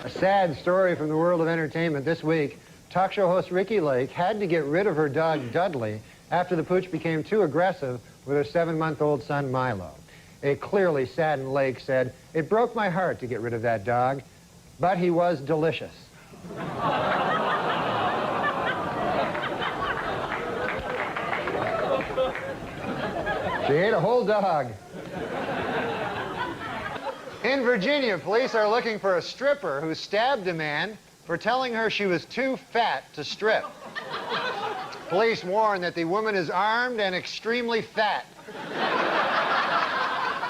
A sad story from the world of entertainment this week. Talk show host Ricky Lake had to get rid of her dog Dudley after the pooch became too aggressive with her 7-month-old son Milo. A clearly saddened Lake said, "It broke my heart to get rid of that dog, but he was delicious." She ate a whole dog. In Virginia, police are looking for a stripper who stabbed a man for telling her she was too fat to strip. Police warn that the woman is armed and extremely fat.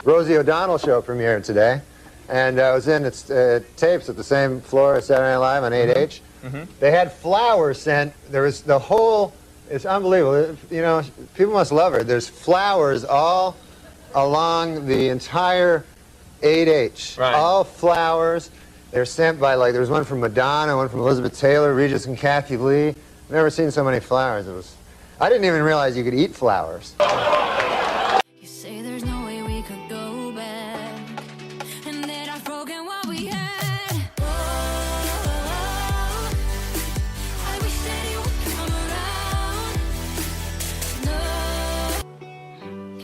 Rosie O'Donnell show premiered today, and I was in its tapes at the same floor as Saturday Night Live on 8H. They had flowers sent. There was the whole, it's unbelievable. You know, people must love her. There's flowers all along the entire 8H. Right. All flowers. They're sent by, like, there was one from Madonna, one from Elizabeth Taylor, Regis and Kathy Lee. I've never seen so many flowers. I didn't even realize you could eat flowers. You say there's no way we could go back, and that I've broken what we had. Oh, I wish that you would come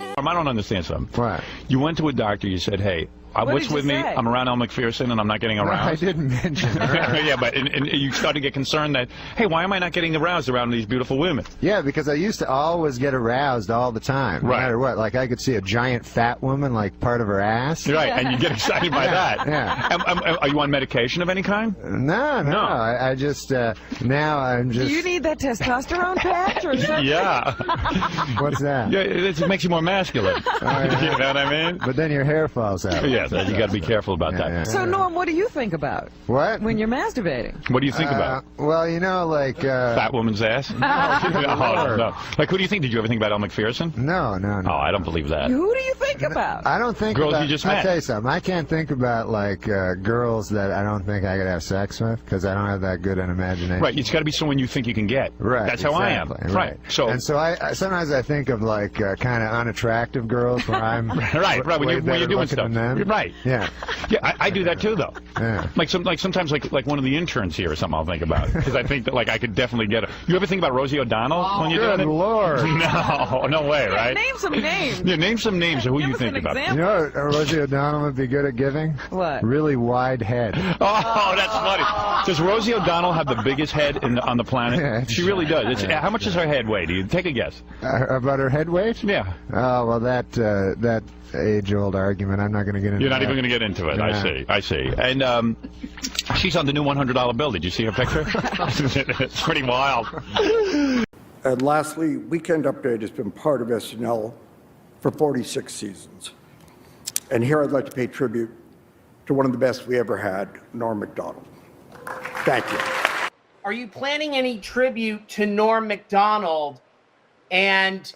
around. No. I don't understand something. Right. You went to a doctor, you said, hey, What what's did you with me? say? I'm around Elle Macpherson and I'm not getting aroused. I didn't mention her. Yeah, but and you start to get concerned that, hey, why am I not getting aroused around these beautiful women? Yeah, because I used to always get aroused all the time, no matter what. Like, I could see a giant fat woman, like, part of her ass. Right, and you get excited by that. Yeah. Are you on medication of any kind? No. I just, now I'm just... Do you need that testosterone patch or something? Yeah. What's that? Yeah, it makes you more masculine. You know what I mean? But then your hair falls out. Yeah, you got to be careful about that. So, Norm, what do you think about? What? When you're masturbating? What do you think about? Well, you know, like... Fat woman's ass? No. Like, who do you think? Did you ever think about Elle Macpherson? No. Oh, I don't believe that. Who do you think about? I don't think Girls about... you just I'll met. tell you something. I can't think about, like, girls that I don't think I could have sex with, because I don't have that good an imagination. Right, it's got to be someone you think you can get. Right. That's how I am. Exactly, Right. So. And so I sometimes I think of, like, kind of unattractive girls where I'm... Right. When you're doing looking stuff. than them. Right. Yeah. Yeah, I do that too, though. Yeah. Like sometimes like one of the interns here or something I'll think about, because I think that, like, I could definitely get You ever think about Rosie O'Donnell when you're doing it? Good Lord. No way, right? Name some names. Yeah, name some names of who you think about. You know what Rosie O'Donnell would be good at giving? What? Really wide head. Oh, that's funny. Does Rosie O'Donnell have the biggest head on the planet? Yeah, She really does. How much does her head weigh? Do you take a guess? About her head weight? Yeah. Oh, well, that age-old argument, I'm not going to get into. You're not that. even going to get into it. Yeah. I see. And she's on the new $100 bill. Did you see her picture? It's pretty wild. And lastly, Weekend Update has been part of SNL for 46 seasons. And here I'd like to pay tribute to one of the best we ever had, Norm MacDonald. Thank you. Are you planning any tribute to Norm MacDonald? And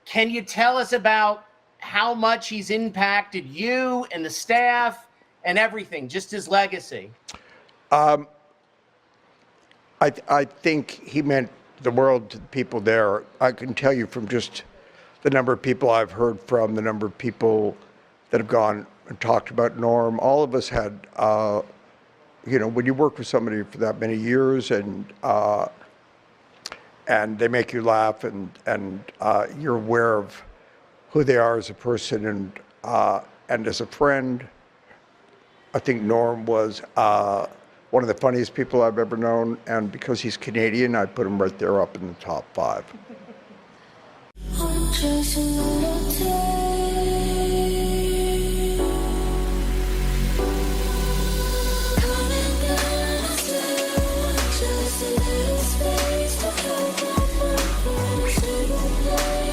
can you tell us about how much he's impacted you and the staff and everything, just his legacy? I think he meant the world to the people there. I can tell you from just the number of people I've heard from, the number of people that have gone and talked about Norm. All of us had, when you work with somebody for that many years and they make you laugh and you're aware of who they are as a person and as a friend, I think Norm was one of the funniest people I've ever known, and because he's Canadian, I put him right there up in the top 5. Just a little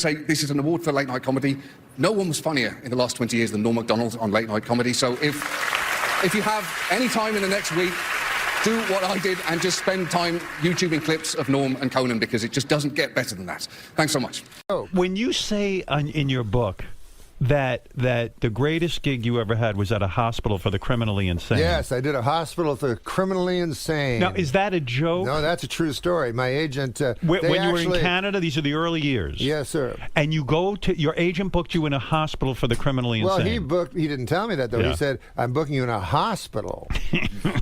Say this is an award for late night comedy. No one was funnier in the last 20 years than Norm MacDonald on late night comedy. So if you have any time in the next week, do what I did and just spend time YouTubing clips of Norm and Conan, because it just doesn't get better than that. Thanks so much. When you say in your book that the greatest gig you ever had was at a hospital for the criminally insane. Yes, I did a hospital for the criminally insane. Now, is that a joke? No, that's a true story. My agent... when you were in Canada, these are the early years. Yes, sir. And you go to... Your agent booked you in a hospital for the criminally insane. Well, he didn't tell me that, though. Yeah. He said, I'm booking you in a hospital.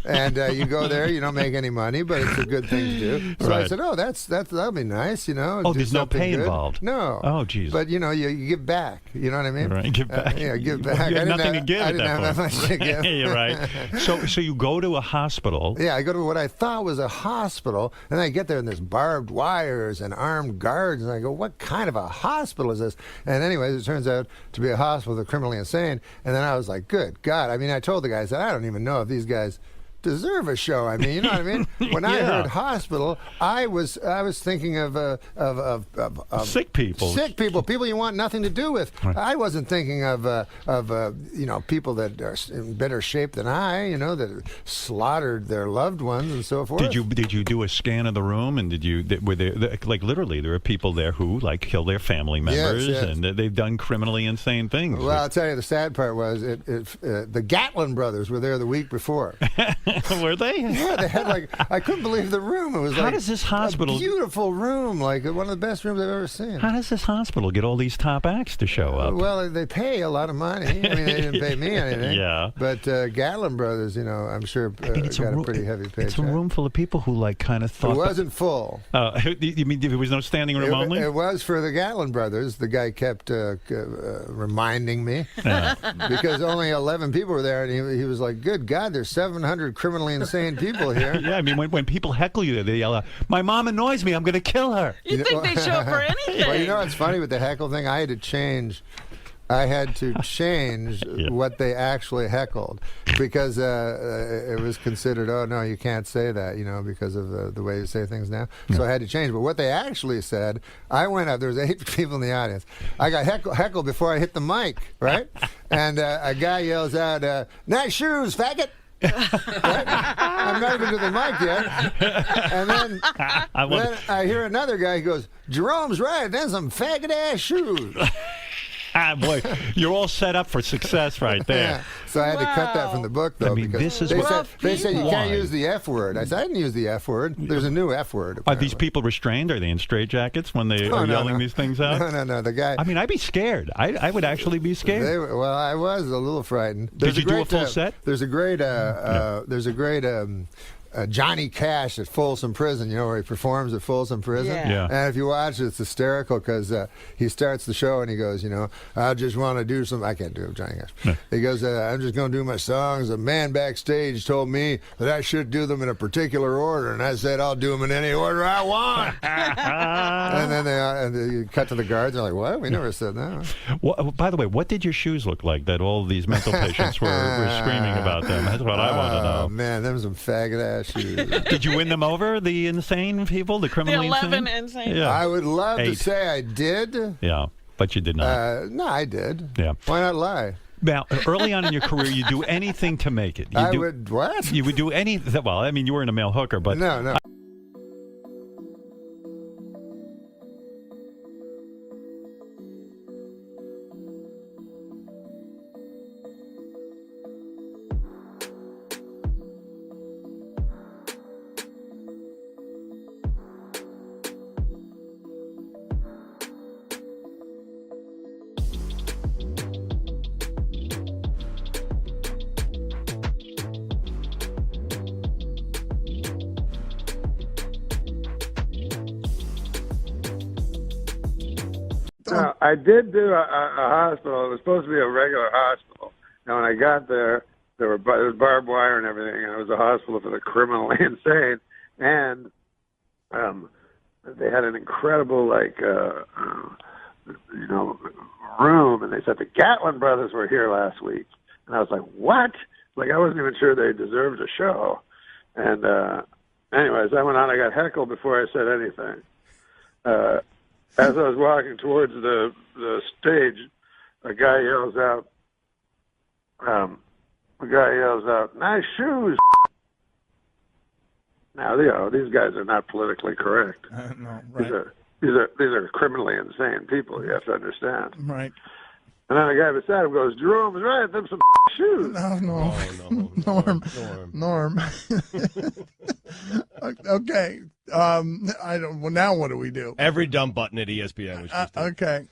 And you go there, you don't make any money, but it's a good thing to do. So I said, that'll be nice, Oh, there's no pay involved. No. Oh, geez. But, you give back. You know what I mean? Right, give back. Yeah, give back. You had nothing to give I at didn't that have point. that much to give. You're right. So you go to a hospital. Yeah, I go to what I thought was a hospital, and I get there and there's barbed wires and armed guards, and I go, what kind of a hospital is this? And anyways, it turns out to be a hospital for the criminally insane, and then I was like, good God. I mean, I told the guys that I don't even know if these guys deserve a show. I mean, you know what I mean? When I heard hospital, I was thinking of sick people. Sick people, people you want nothing to do with. Right. I wasn't thinking of people that are in better shape than I, that slaughtered their loved ones and so forth. Did you do a scan of the room, and were there like literally there are people there who like kill their family members Yes. and they've done criminally insane things? Well, I'll tell you, the sad part was the Gatlin brothers were there the week before. Were they? Yeah, they had like, I couldn't believe the room. It was How like does this hospital- a beautiful room, like one of the best rooms I've ever seen. How does this hospital get all these top acts to show up? Well, they pay a lot of money. I mean, they didn't pay me anything. Yeah. But Gatlin Brothers, you know, I'm sure it's got a pretty heavy paycheck. It's a room full of people who like kind of thought It wasn't full. You mean there was no standing room only? It was for the Gatlin Brothers. The guy kept reminding me because only 11 people were there, and he was like, "Good God, there's 700 criminally insane people here." Yeah, I mean, when people heckle you, they yell out, "My mom annoys me. I'm going to kill her." You think they show up for anything? Well, you know what's funny with the heckle thing? I had to change what they actually heckled because it was considered, oh, no, you can't say that, you know, because of the way you say things now. So I had to change. But what they actually said, I went up, there was 8 people in the audience. I got heckled before I hit the mic, right? And a guy yells out, "Nice shoes, faggot." Right? I'm not even to the mic yet. And then I hear another guy, he goes, "Jerome's right, there's some faggot-ass shoes." Boy, you're all set up for success right there. Yeah. So I had to cut that from the book, though, I mean, because this is they said you can't Why? use the F word. I said, I didn't use the F word. There's a new F word. Are these people restrained? Are they in straitjackets when they are yelling these things out? No. The guy. I mean, I'd be scared. I would actually be scared. Well, I was a little frightened. Did you do a full set? There's a great Johnny Cash at Folsom Prison, you know, where he performs at Folsom Prison. Yeah. And if you watch it, it's hysterical because he starts the show and he goes, you know, I just want to do some. I can't do Johnny Cash. No. He goes, I'm just going to do my songs. A man backstage told me that I should do them in a particular order, and I said I'll do them in any order I want. And then they cut to the guards. They're like, what? We never said that. Well, by the way, what did your shoes look like that all these mental patients were screaming about them? That's what I want to know. Oh, man, them some faggot-ass shoes. Did you win them over, the insane people, the criminally The 11 insane? insane? Yeah. I would love 8. to say I did. Yeah, but you did not. No, I did. Yeah. Why not lie? Now, early on in your career, you do anything to make it. I would what? You would do anything. Well, I mean, you weren't a male hooker, but No. No, I did do a hospital. It was supposed to be a regular hospital. And when I got there, there was barbed wire and everything, and it was a hospital for the criminally insane. And they had an incredible, room. And they said the Gatlin brothers were here last week. And I was like, what? Like, I wasn't even sure they deserved a show. And anyways, I went on. I got heckled before I said anything. As I was walking towards the stage, a guy yells out, "Nice shoes." Now, you know, these guys are not politically correct. No, right. These are criminally insane people. You have to understand. Right. And then the guy beside him goes, "Jerome's right. Them some shoes." No. Norm. Okay. I don't. Well, now what do we do? Every dumb button at ESPN was just okay.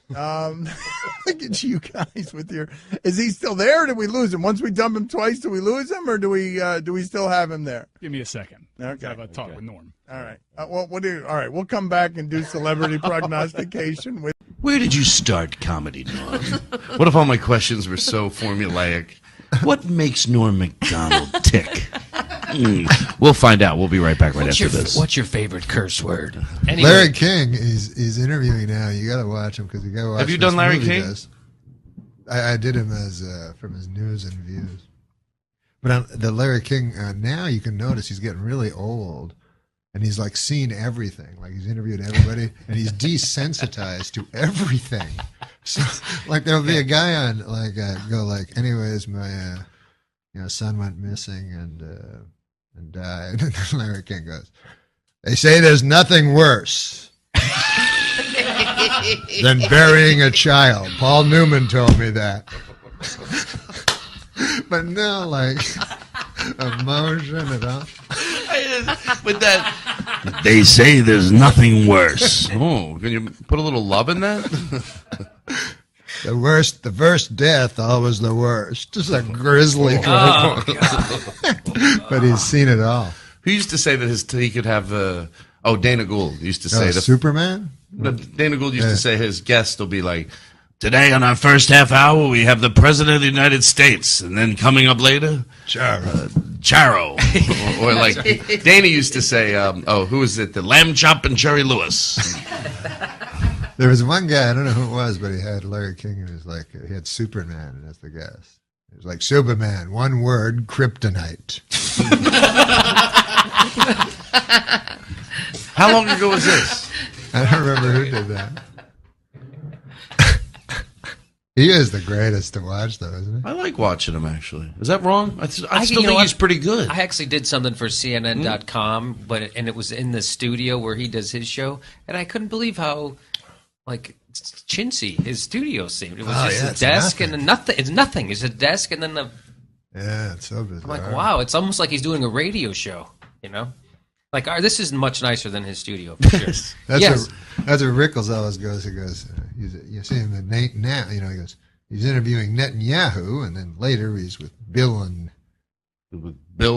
Look at you guys with your. Is he still there? Or did we lose him? Once we dump him twice, do we lose him, or do we still have him there? Give me a second. Okay. Have a talk with Norm. All right. Well, all right. We'll come back and do celebrity prognostication with. Where did you start comedy, Norm? What if all my questions were so formulaic? What makes Norm MacDonald tick? We'll find out. We'll be right back after this. What's your favorite curse word? Larry King is interviewing now. You got to watch him because you got to watch. Have you done Larry King? I did him as from his news and views. But on the Larry King now, you can notice he's getting really old, and he's like seen everything. Like he's interviewed everybody, and he's desensitized to everything. So, like there'll be a guy on anyways, my son went missing and died. And then Larry King goes, they say there's nothing worse than burying a child. Paul Newman told me that. But no, emotion at all. But that they say there's nothing worse. Oh, can you put a little love in that? The first death, always the worst. Just a grisly. Oh, but he's seen it all. Who used to say that he could have? Dana Gould used to say that. Superman. But Dana Gould used to say his guest will be like, today on our first half hour we have the President of the United States, and then coming up later, Charo. or like Dana used to say, who is it? The Lamb Chop and Jerry Lewis. There was one guy, I don't know who it was, but he had Larry King, and he had Superman as the guest. It was like, Superman, one word, kryptonite. How long ago was this? I don't remember who did that. He is the greatest to watch, though, isn't he? I like watching him, actually. Is that wrong? I still think he's pretty good. I actually did something for CNN.com, and it was in the studio where he does his show, and I couldn't believe how, chintzy his studio seemed. It was just a desk and nothing. It's nothing. It's a desk and then the... Yeah, it's so bizarre. I'm like, wow, it's almost like he's doing a radio show, Like, this is much nicer than his studio, for sure. That's where Rickles always goes. He goes, you see him at now, he goes, he's interviewing Netanyahu, and then later he's with Bill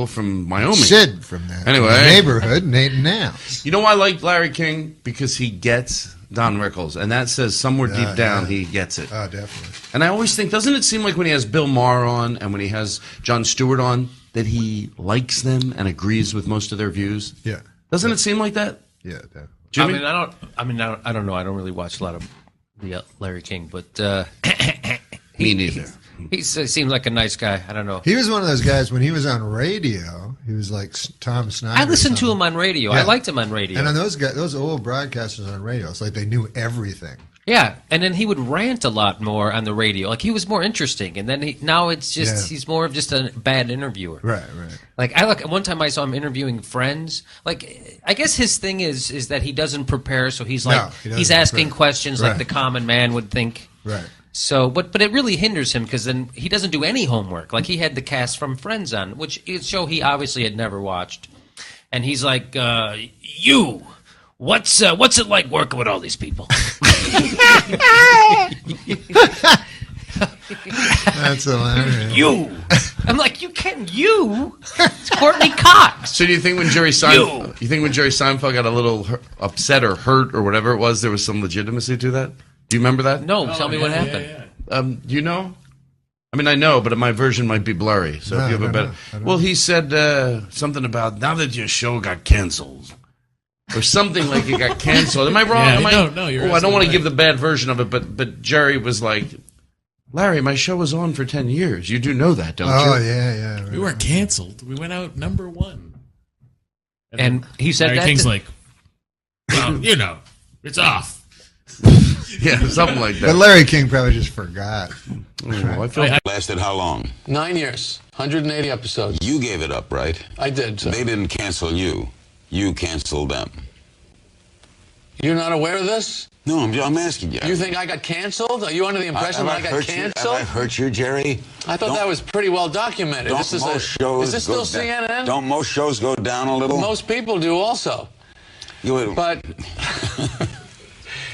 from Wyoming. Sid from that neighborhood, Nate and now. You know why I like Larry King? Because he gets Don Rickles, and that says somewhere deep down he gets it. Oh, definitely. And I always think, doesn't it seem like when he has Bill Maher on and when he has Jon Stewart on, that he likes them and agrees with most of their views? Yeah. Doesn't it seem like that? Yeah, definitely. Jimmy? I don't know. I don't really watch a lot of the Larry King, but me neither. He seems like a nice guy. I don't know. He was one of those guys when he was on radio. He was like Tom Snyder. I listened to him on radio. Yeah. I liked him on radio. And on those old broadcasters on radio, it's like they knew everything. Yeah, and then he would rant a lot more on the radio. Like, he was more interesting, and then now it's just he's more of just a bad interviewer. Right. Like, one time I saw him interviewing Friends. Like, I guess his thing is that he doesn't prepare, so he's he's asking questions like the common man would think. Right. So, but it really hinders him because then he doesn't do any homework. Like, he had the cast from Friends on, which is a show he obviously had never watched, and he's like, "You, what's it like working with all these people?" That's hilarious. You, I'm like, you can't. You, it's Courtney Cox. So do you think when Jerry Seinfeld got a little upset or hurt or whatever it was, there was some legitimacy to that? Do you remember that? No, tell me what happened. You know? I mean, I know, but my version might be blurry. So if you have a better... Well, he said something about, now that your show got canceled. Or something like it got canceled. Am I wrong? No, you're I don't want to give the bad version of it, but Jerry was like, Larry, my show was on for 10 years. You do know that, don't you? Oh, yeah. Right. We weren't canceled. We went out #1. And he said Larry that King's like, well, it's off. Yeah, something like that. But Larry King probably just forgot. I feel lasted how long? 9 years, 180 episodes. You gave it up, right? I did. So. They didn't cancel you. You canceled them. You're not aware of this? No, I'm asking you. You think I got canceled? Are you under the impression that I got canceled? Have I hurt you, Jerry? I thought that was pretty well documented. Is this still CNN? Don't most shows go down a little? Most people do also. But...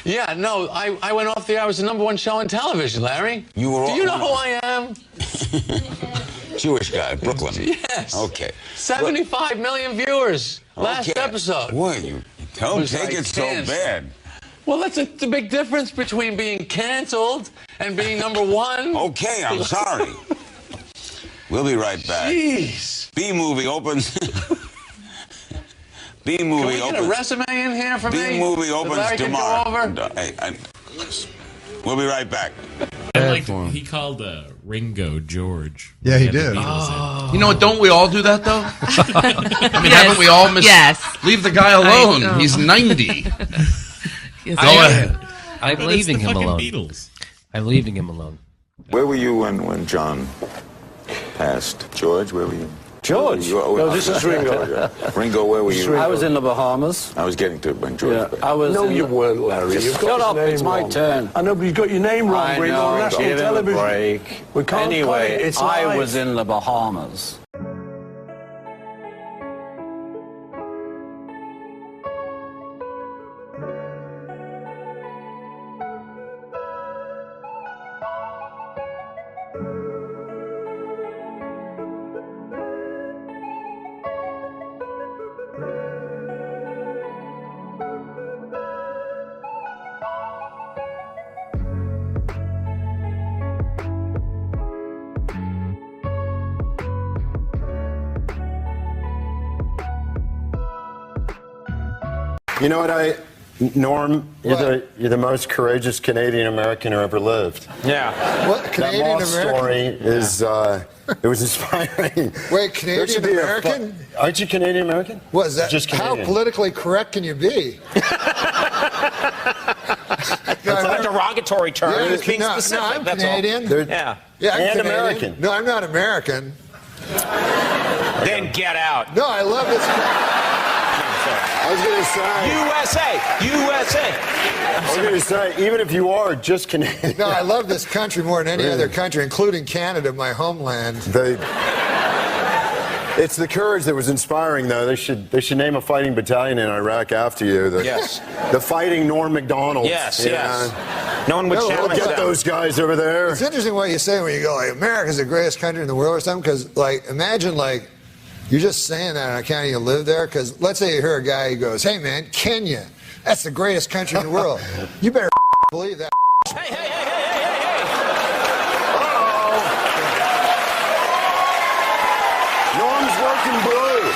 Yeah, no, I went off the air. I was the #1 show on television, Larry. Do you know who I am? Jewish guy, Brooklyn. Yes. Okay. 75 million viewers last episode. Boy, you don't take it so bad. Well, that's the big difference between being canceled and being #1. Okay, I'm sorry. We'll be right back. Jeez. B-movie opens... B-movie Can we get a resume in here for me? B-movie opens tomorrow. We'll be right back. He called Ringo George. Yeah, he did. You know what? Don't we all do that, though? I mean, haven't we all leave the guy alone. He's 90. Go ahead. I'm leaving him alone. I'm leaving him alone. Where were you when John passed? George, where were you? George? No, this is Ringo. Ringo, where were you? I was in the Bahamas. I was getting to it when George... I was No, you weren't, Larry. Shut up, it's my turn. I know, but you got your name wrong, Ringo, on national television. Give him a break. We can't anyway, play it. It's I live. was in the Bahamas. You know what, Norm, you're the most courageous Canadian American who ever lived. Yeah. What, Canadian that lost American? story is, it was inspiring. Wait, Canadian American? Aren't you Canadian American? What is that? Just How Canadian. politically correct can you be? It's a derogatory term. Yeah, It's being specific. No, I'm that's Canadian. all. Yeah. Yeah, I'm And Canadian. American. No, I'm not American. Then get out. No, I love this. I was going to say. USA. I was going to say, even if you are just Canadian. No, I love this country more than any other country, including Canada, my homeland. It's the courage that was inspiring, though. They should name a fighting battalion in Iraq after you. Yes. The Fighting Norm MacDonald. Yes, Yeah. yes. No one would challenge Get them. those guys over there. It's interesting what you say when you go, like, America's the greatest country in the world or something, because, like, imagine, like, you're just saying that and I can't even live there, because let's say you hear a guy who goes, hey, man, Kenya, that's the greatest country in the world. You better believe that. Norm's working blue.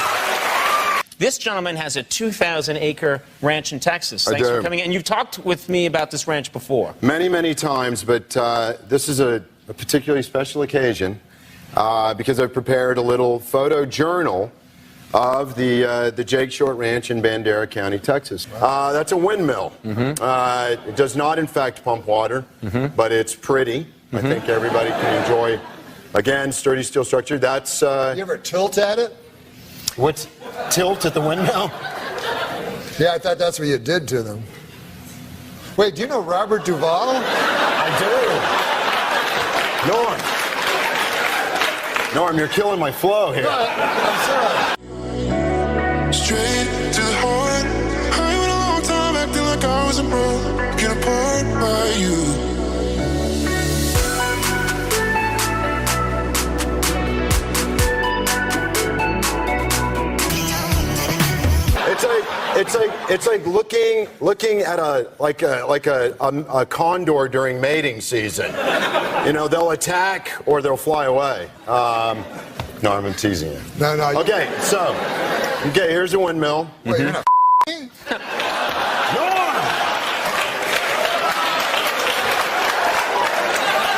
This gentleman has a 2,000-acre ranch in Texas. Thanks for coming in. And you've talked with me about this ranch before. Many, many times, but this is a particularly special occasion because I've prepared a little photo journal of the Jake Short Ranch in Bandera County, Texas. That's a windmill. It does not, in fact, pump water, but it's pretty. I think everybody can enjoy, again, sturdy steel structure. That's... You ever tilt at it? What's tilt at the windmill? Yeah, I thought that's what you did to them. Wait, do you know Robert Duvall? I do. Norm, you're killing my flow here. I'm sorry. Straight to the heart. I went a long time acting like I wasn't broken apart by you. It's like looking at a condor during mating season. You know, they'll attack or they'll fly away. No, I'm teasing you. No. Okay, here's a windmill. Wait, you're not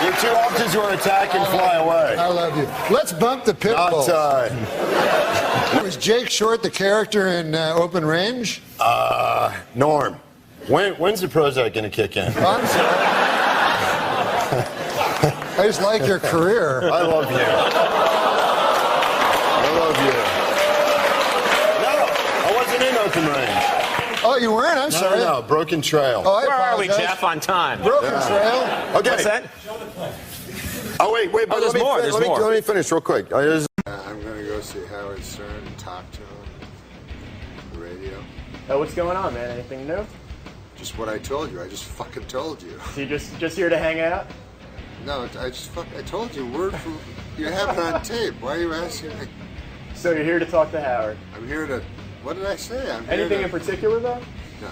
You're two options who are attack and fly away. I love you. Let's bump the pit bulls. Was Jake Short the character in Open Range? Norm, when's the Prozac going to kick in? I'm sorry. I just like your career. I love you. No, I wasn't in Open Range. Oh, you weren't? I'm sorry. No, Broken Trail. Oh, I Where are we, apologize. Jeff, on time? Broken Trail. Okay. What's that? Oh, wait, but there's more. There's more. Let me finish real quick. I'm going to go see Howard Stern and talk to him on the radio. Oh, what's going on, man? Anything new? Just what I told you. I just fucking told you. So you just here to hang out? No, I told you word for... You have it on tape. Why are you asking me? So you're here to talk to Howard? I'm here to... What did I say? Anything in particular, though? No.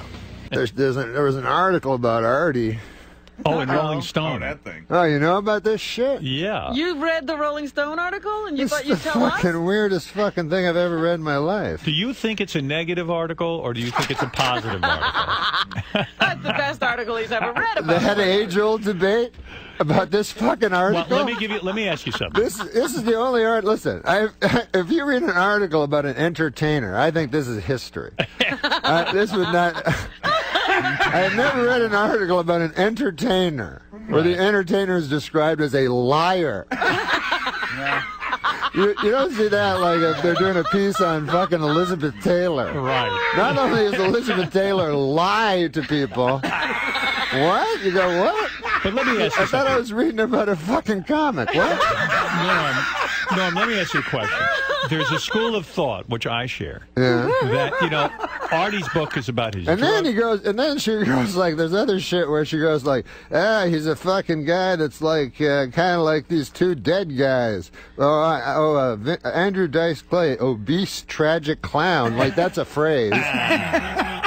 There was an article about Artie. Oh, in Rolling Stone. That thing. Oh, you know about this shit? Yeah. You read the Rolling Stone article and you It's thought the you'd tell us? fucking weirdest fucking thing I've ever read in my life. Do you think it's a negative article or do you think it's a positive article? That's the best article he's ever read about. They had an age-old debate about this fucking article. Well, let me ask you something. This is the only art. Listen, if you read an article about an entertainer, I think this is history. This would not. I have never read an article about an entertainer where the entertainer is described as a liar. You don't see that like if they're doing a piece on fucking Elizabeth Taylor. Right. Not only is Elizabeth Taylor lie to people. What? You go, what? But let me ask you I thought I was reading about a fucking comic. What? Norm, let me ask you a question. There's a school of thought, which I share, Yeah. that, Artie's book is about his And then drug- she goes like, there's other shit where she goes like, he's a fucking guy that's like, kind of like these two dead guys. Andrew Dice Clay, obese, tragic clown. Like, that's a phrase.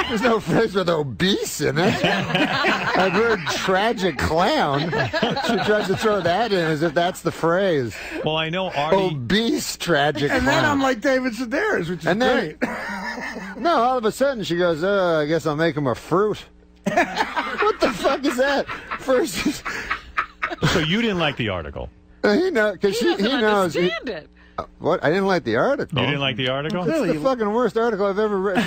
There's no phrase with obese in it. I've heard tragic clown. She tries to throw that in as if that's the phrase. Well, I know Artie... Obese, tragic clown. And then I'm like David Sedaris, which is great. No, all of a sudden she goes, I guess I'll make him a fruit. What the fuck is that? First, So you didn't like the article? he knows because he knows. Understand it. What? I didn't like the article. You didn't like the article? It's the fucking worst article I've ever read.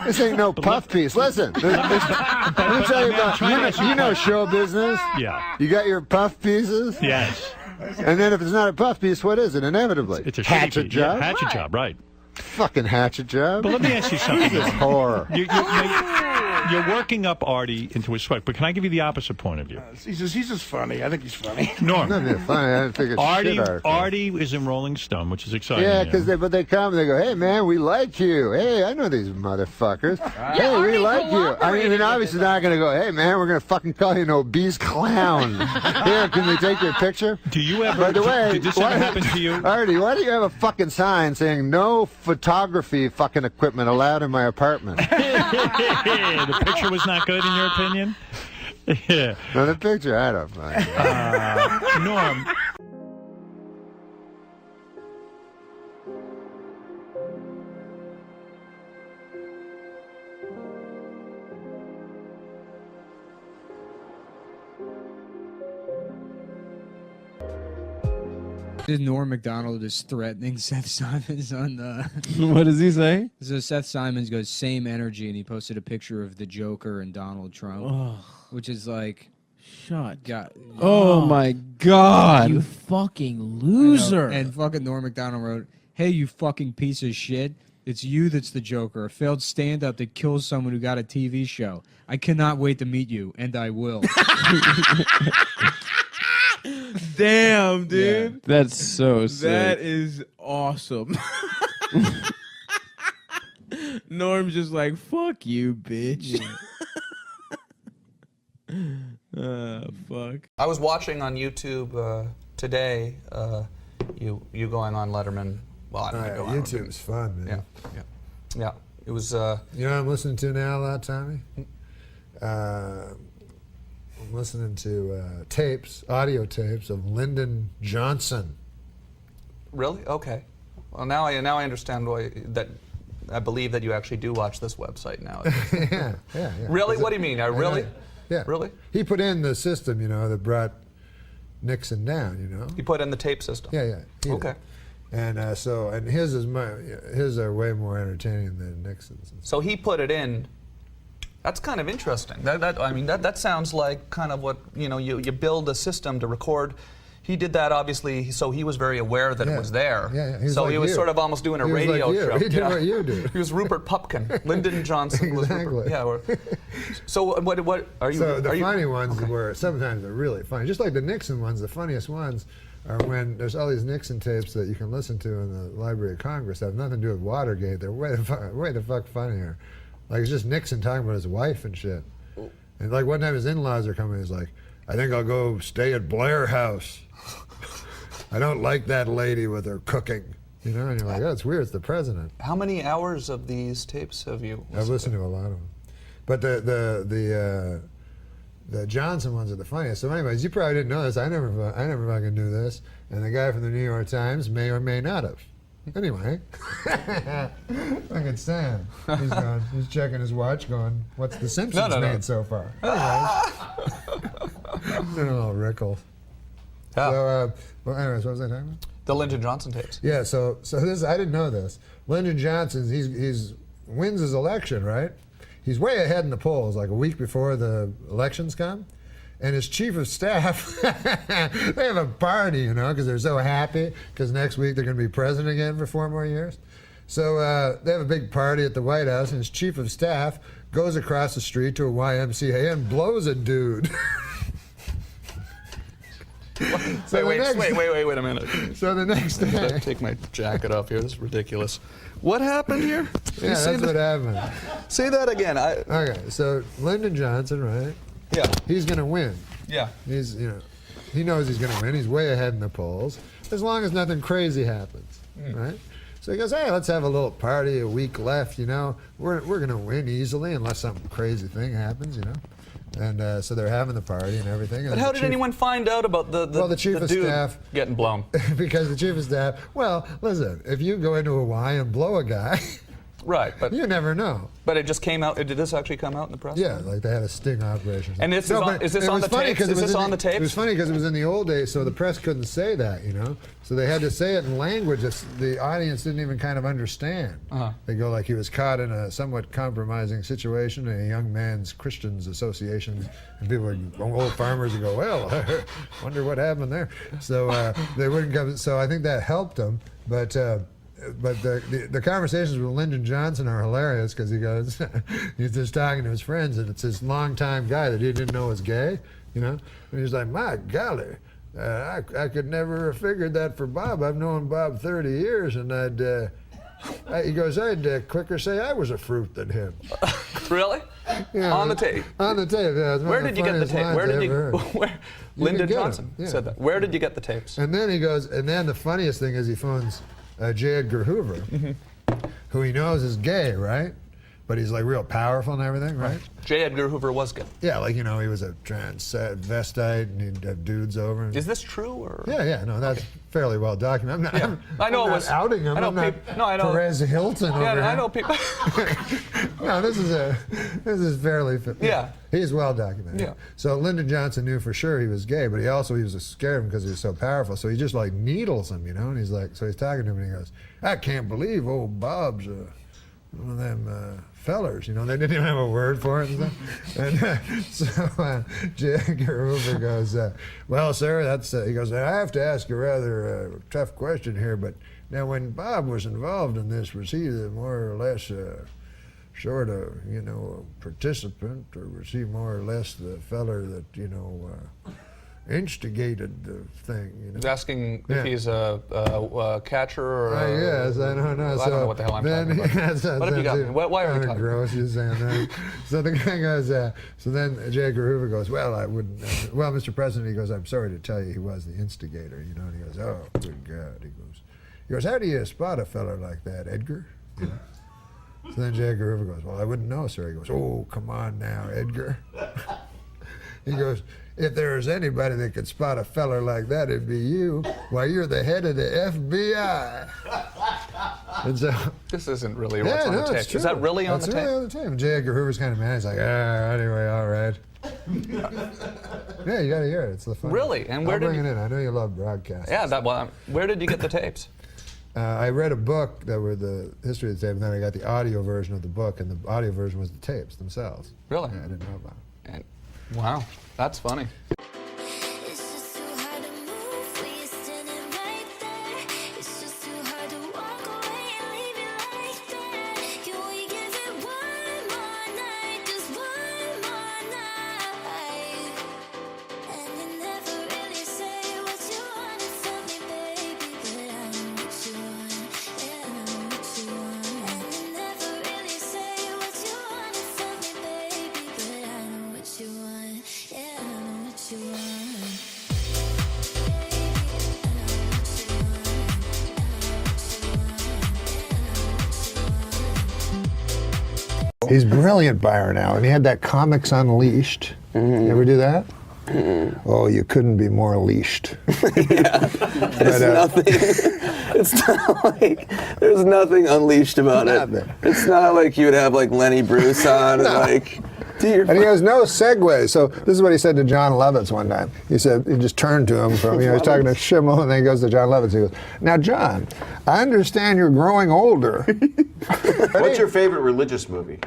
This ain't no puff piece. Listen, let me tell you about. You know show business. Yeah. You got your puff pieces. Yes. And then if it's not a puff piece, what is it? Inevitably, It's a shitty hatchet piece. job. Yeah, hatchet job, right. Fucking hatchet job. But let me ask you something. This is horror. You're working up Artie into a sweat, but can I give you the opposite point of view? He's just funny. I think he's funny. Norm. Not that funny. I didn't think it's shit article. Artie is in Rolling Stone, which is exciting. Yeah, because they come and they go, hey man, we like you. Hey, I know these motherfuckers. Hey, we like you. I mean, they're obviously not going to go, hey man, we're going to fucking call you an obese clown. Here, can we take your picture? Do you ever? By the way, did this ever happen to you? Artie, why do you have a fucking sign saying no photography fucking equipment allowed in my apartment? The picture was not good in your opinion? Yeah. No, the picture, I don't know. Norm. Norm MacDonald is threatening Seth Simons on the... What does he say? So Seth Simons goes, same energy, and he posted a picture of the Joker and Donald Trump, which is like... Shut up. Oh, my God. You fucking loser. And fucking Norm MacDonald wrote, hey, you fucking piece of shit. It's you that's the Joker, a failed stand-up that kills someone who got a TV show. I cannot wait to meet you, and I will. Damn, dude. Yeah. That's so sick. That is awesome. Norm's just like, fuck you, bitch. Fuck. I was watching on YouTube today, you going on Letterman. Well, I don't know. YouTube's fun, man. Yeah. It was. You know what I'm listening to now a lot, Tommy? I'm listening to audio tapes of Lyndon Johnson. Really? Okay. Well, now I understand why that. I believe that you actually do watch this website now. yeah. Really? What do you mean? Really? Yeah. Really? He put in the system, that brought Nixon down, He put in the tape system. Yeah. Okay. And and his are way more entertaining than Nixon's. So he put it in. That's kind of interesting. That sounds like kind of what you build a system to record. He did that obviously, so he was very aware that it was there. Yeah. So he was sort of almost doing a radio show. He did what you do. He was Rupert Pupkin. Lyndon Johnson was Rupert. Yeah. So what are you? So the funny ones were sometimes they're really funny. Just like the Nixon ones, the funniest ones are when there's all these Nixon tapes that you can listen to in the Library of Congress that have nothing to do with Watergate. They're way the fuck funnier. Like it's just Nixon talking about his wife and shit. And like one time his in-laws are coming, he's like, I think I'll go stay at Blair House. I don't like that lady with her cooking. And you're like, oh, it's weird, it's the president. How many hours of these tapes have you listened I've listened to a lot of them. But the Johnson ones are the funniest. So anyways, you probably didn't know this. I never fucking knew this. And the guy from the New York Times may or may not have. Anyway, fucking Sam. He's gone. He's checking his watch, going, "What's the Simpsons made so far?" Anyways, doing a little Rickles. Yeah. So, well, anyways, what was I talking about? The Lyndon Johnson tapes. Yeah. So this I didn't know this. Lyndon Johnson, he's wins his election, right? He's way ahead in the polls, like a week before the elections come. And his chief of staff, they have a party, because they're so happy, because next week they're going to be president again for 4 more years. So they have a big party at the White House, and his chief of staff goes across the street to a YMCA and blows a dude. Wait a minute. So the next day... I gotta take my jacket off here. This is ridiculous. What happened here? Yeah, that's what happened. Say that again. Okay, so Lyndon Johnson, right? Yeah. He's going to win. Yeah. He knows he's going to win. He's way ahead in the polls, as long as nothing crazy happens, right? So he goes, hey, let's have a little party, a week left, We're going to win easily unless some crazy thing happens, And so they're having the party and everything. But how did anyone find out about the chief of dude staff getting blown? Because the chief of staff, well, listen, if you go into a Y and blow a guy... Right, but you never know. But it just came out. Did this actually come out in the press? Yeah, like they had a sting operation. And is this on the tapes? Is this on the tapes? It was funny because it was in the old days, so the press couldn't say that, you know. So they had to say it in language that the audience didn't even kind of understand. They go like he was caught in a somewhat compromising situation in a young man's Christians association, and people, old farmers, would go, well, wonder what happened there. So they wouldn't come. So I think that helped them, but the conversations with Lyndon Johnson are hilarious because he goes, he's just talking to his friends, and it's this longtime guy that he didn't know was gay, you know, and he's like, my golly, I could never have figured that for Bob. I've known Bob 30 years, and he goes, I'd quicker say I was a fruit than him. Really? Yeah, on the tape? On the tape, yeah. Where did you get the tape? Where did you, Lyndon Johnson said that. Where did you get the tapes? And then he goes, and then the funniest thing is he phones J. Edgar Hoover, who he knows is gay, right? But he's like real powerful and everything, right? J. Edgar Hoover was gay. Yeah, like, you know, he was a transvestite and he'd have dudes over. And is this true? Or? Yeah, no, that's fairly well documented. I know I'm it not was outing him. I'm not Perez Hilton over here. I know people. No, this is fairly. Yeah. He's well documented. Yeah. So Lyndon Johnson knew for sure he was gay, but he was scared of him because he was so powerful. So he just like needles him, you know. And he's like, so he's talking to him and he goes, I can't believe old Bob's one of them fellers, you know. They didn't even have a word for it and stuff. And so J. Edgar Hoover goes, well, sir, that's, he goes, I have to ask a rather tough question here, but now when Bob was involved in this, was he the more or less sort of, you know, participant, or was he more or less the feller that, you know, instigated the thing, you know? He's asking if he's a catcher or yes, I don't know. Well, I don't know what the hell I'm talking about. What have you got me? Why are we talking? Gross, you're saying that. So the guy goes, so then J. Edgar Hoover goes, well, I wouldn't, well, Mr. President, he goes, I'm sorry to tell you he was the instigator, you know, and he goes, oh, good God, he goes, how do you spot a fella like that, Edgar? You know? So then J. Edgar Hoover goes, well, I wouldn't know, sir. He goes, oh, come on now, Edgar. He goes, if there was anybody that could spot a feller like that, it'd be you. Why, you're the head of the FBI. And so, this isn't really what's on the tape. Is that really on the tape? That's really on the tape. And J. Edgar Hoover's kind of mad. He's like, anyway, all right. Yeah, you got to hear it. It's the fun. Really? And where I'll bring it in. I know you love broadcasting. Yeah, where did you get the tapes? I read a book that were the history of the tape, and then I got the audio version of the book, and the audio version was the tapes themselves. Really? Yeah, I didn't know about it. Wow, that's funny. He's brilliant, Byron Allen. He had that Comics Unleashed. You ever do that? Oh, you couldn't be more leashed. There's nothing. It's not like there's nothing unleashed about it. It's not like you would have like Lenny Bruce on and like. And he has no segue. So this is what he said to John Lovitz one time. He said, he just turned to him from, he was talking to Schimmel, and then he goes to John Lovitz. He goes, now, John, I understand you're growing older. What's your favorite religious movie?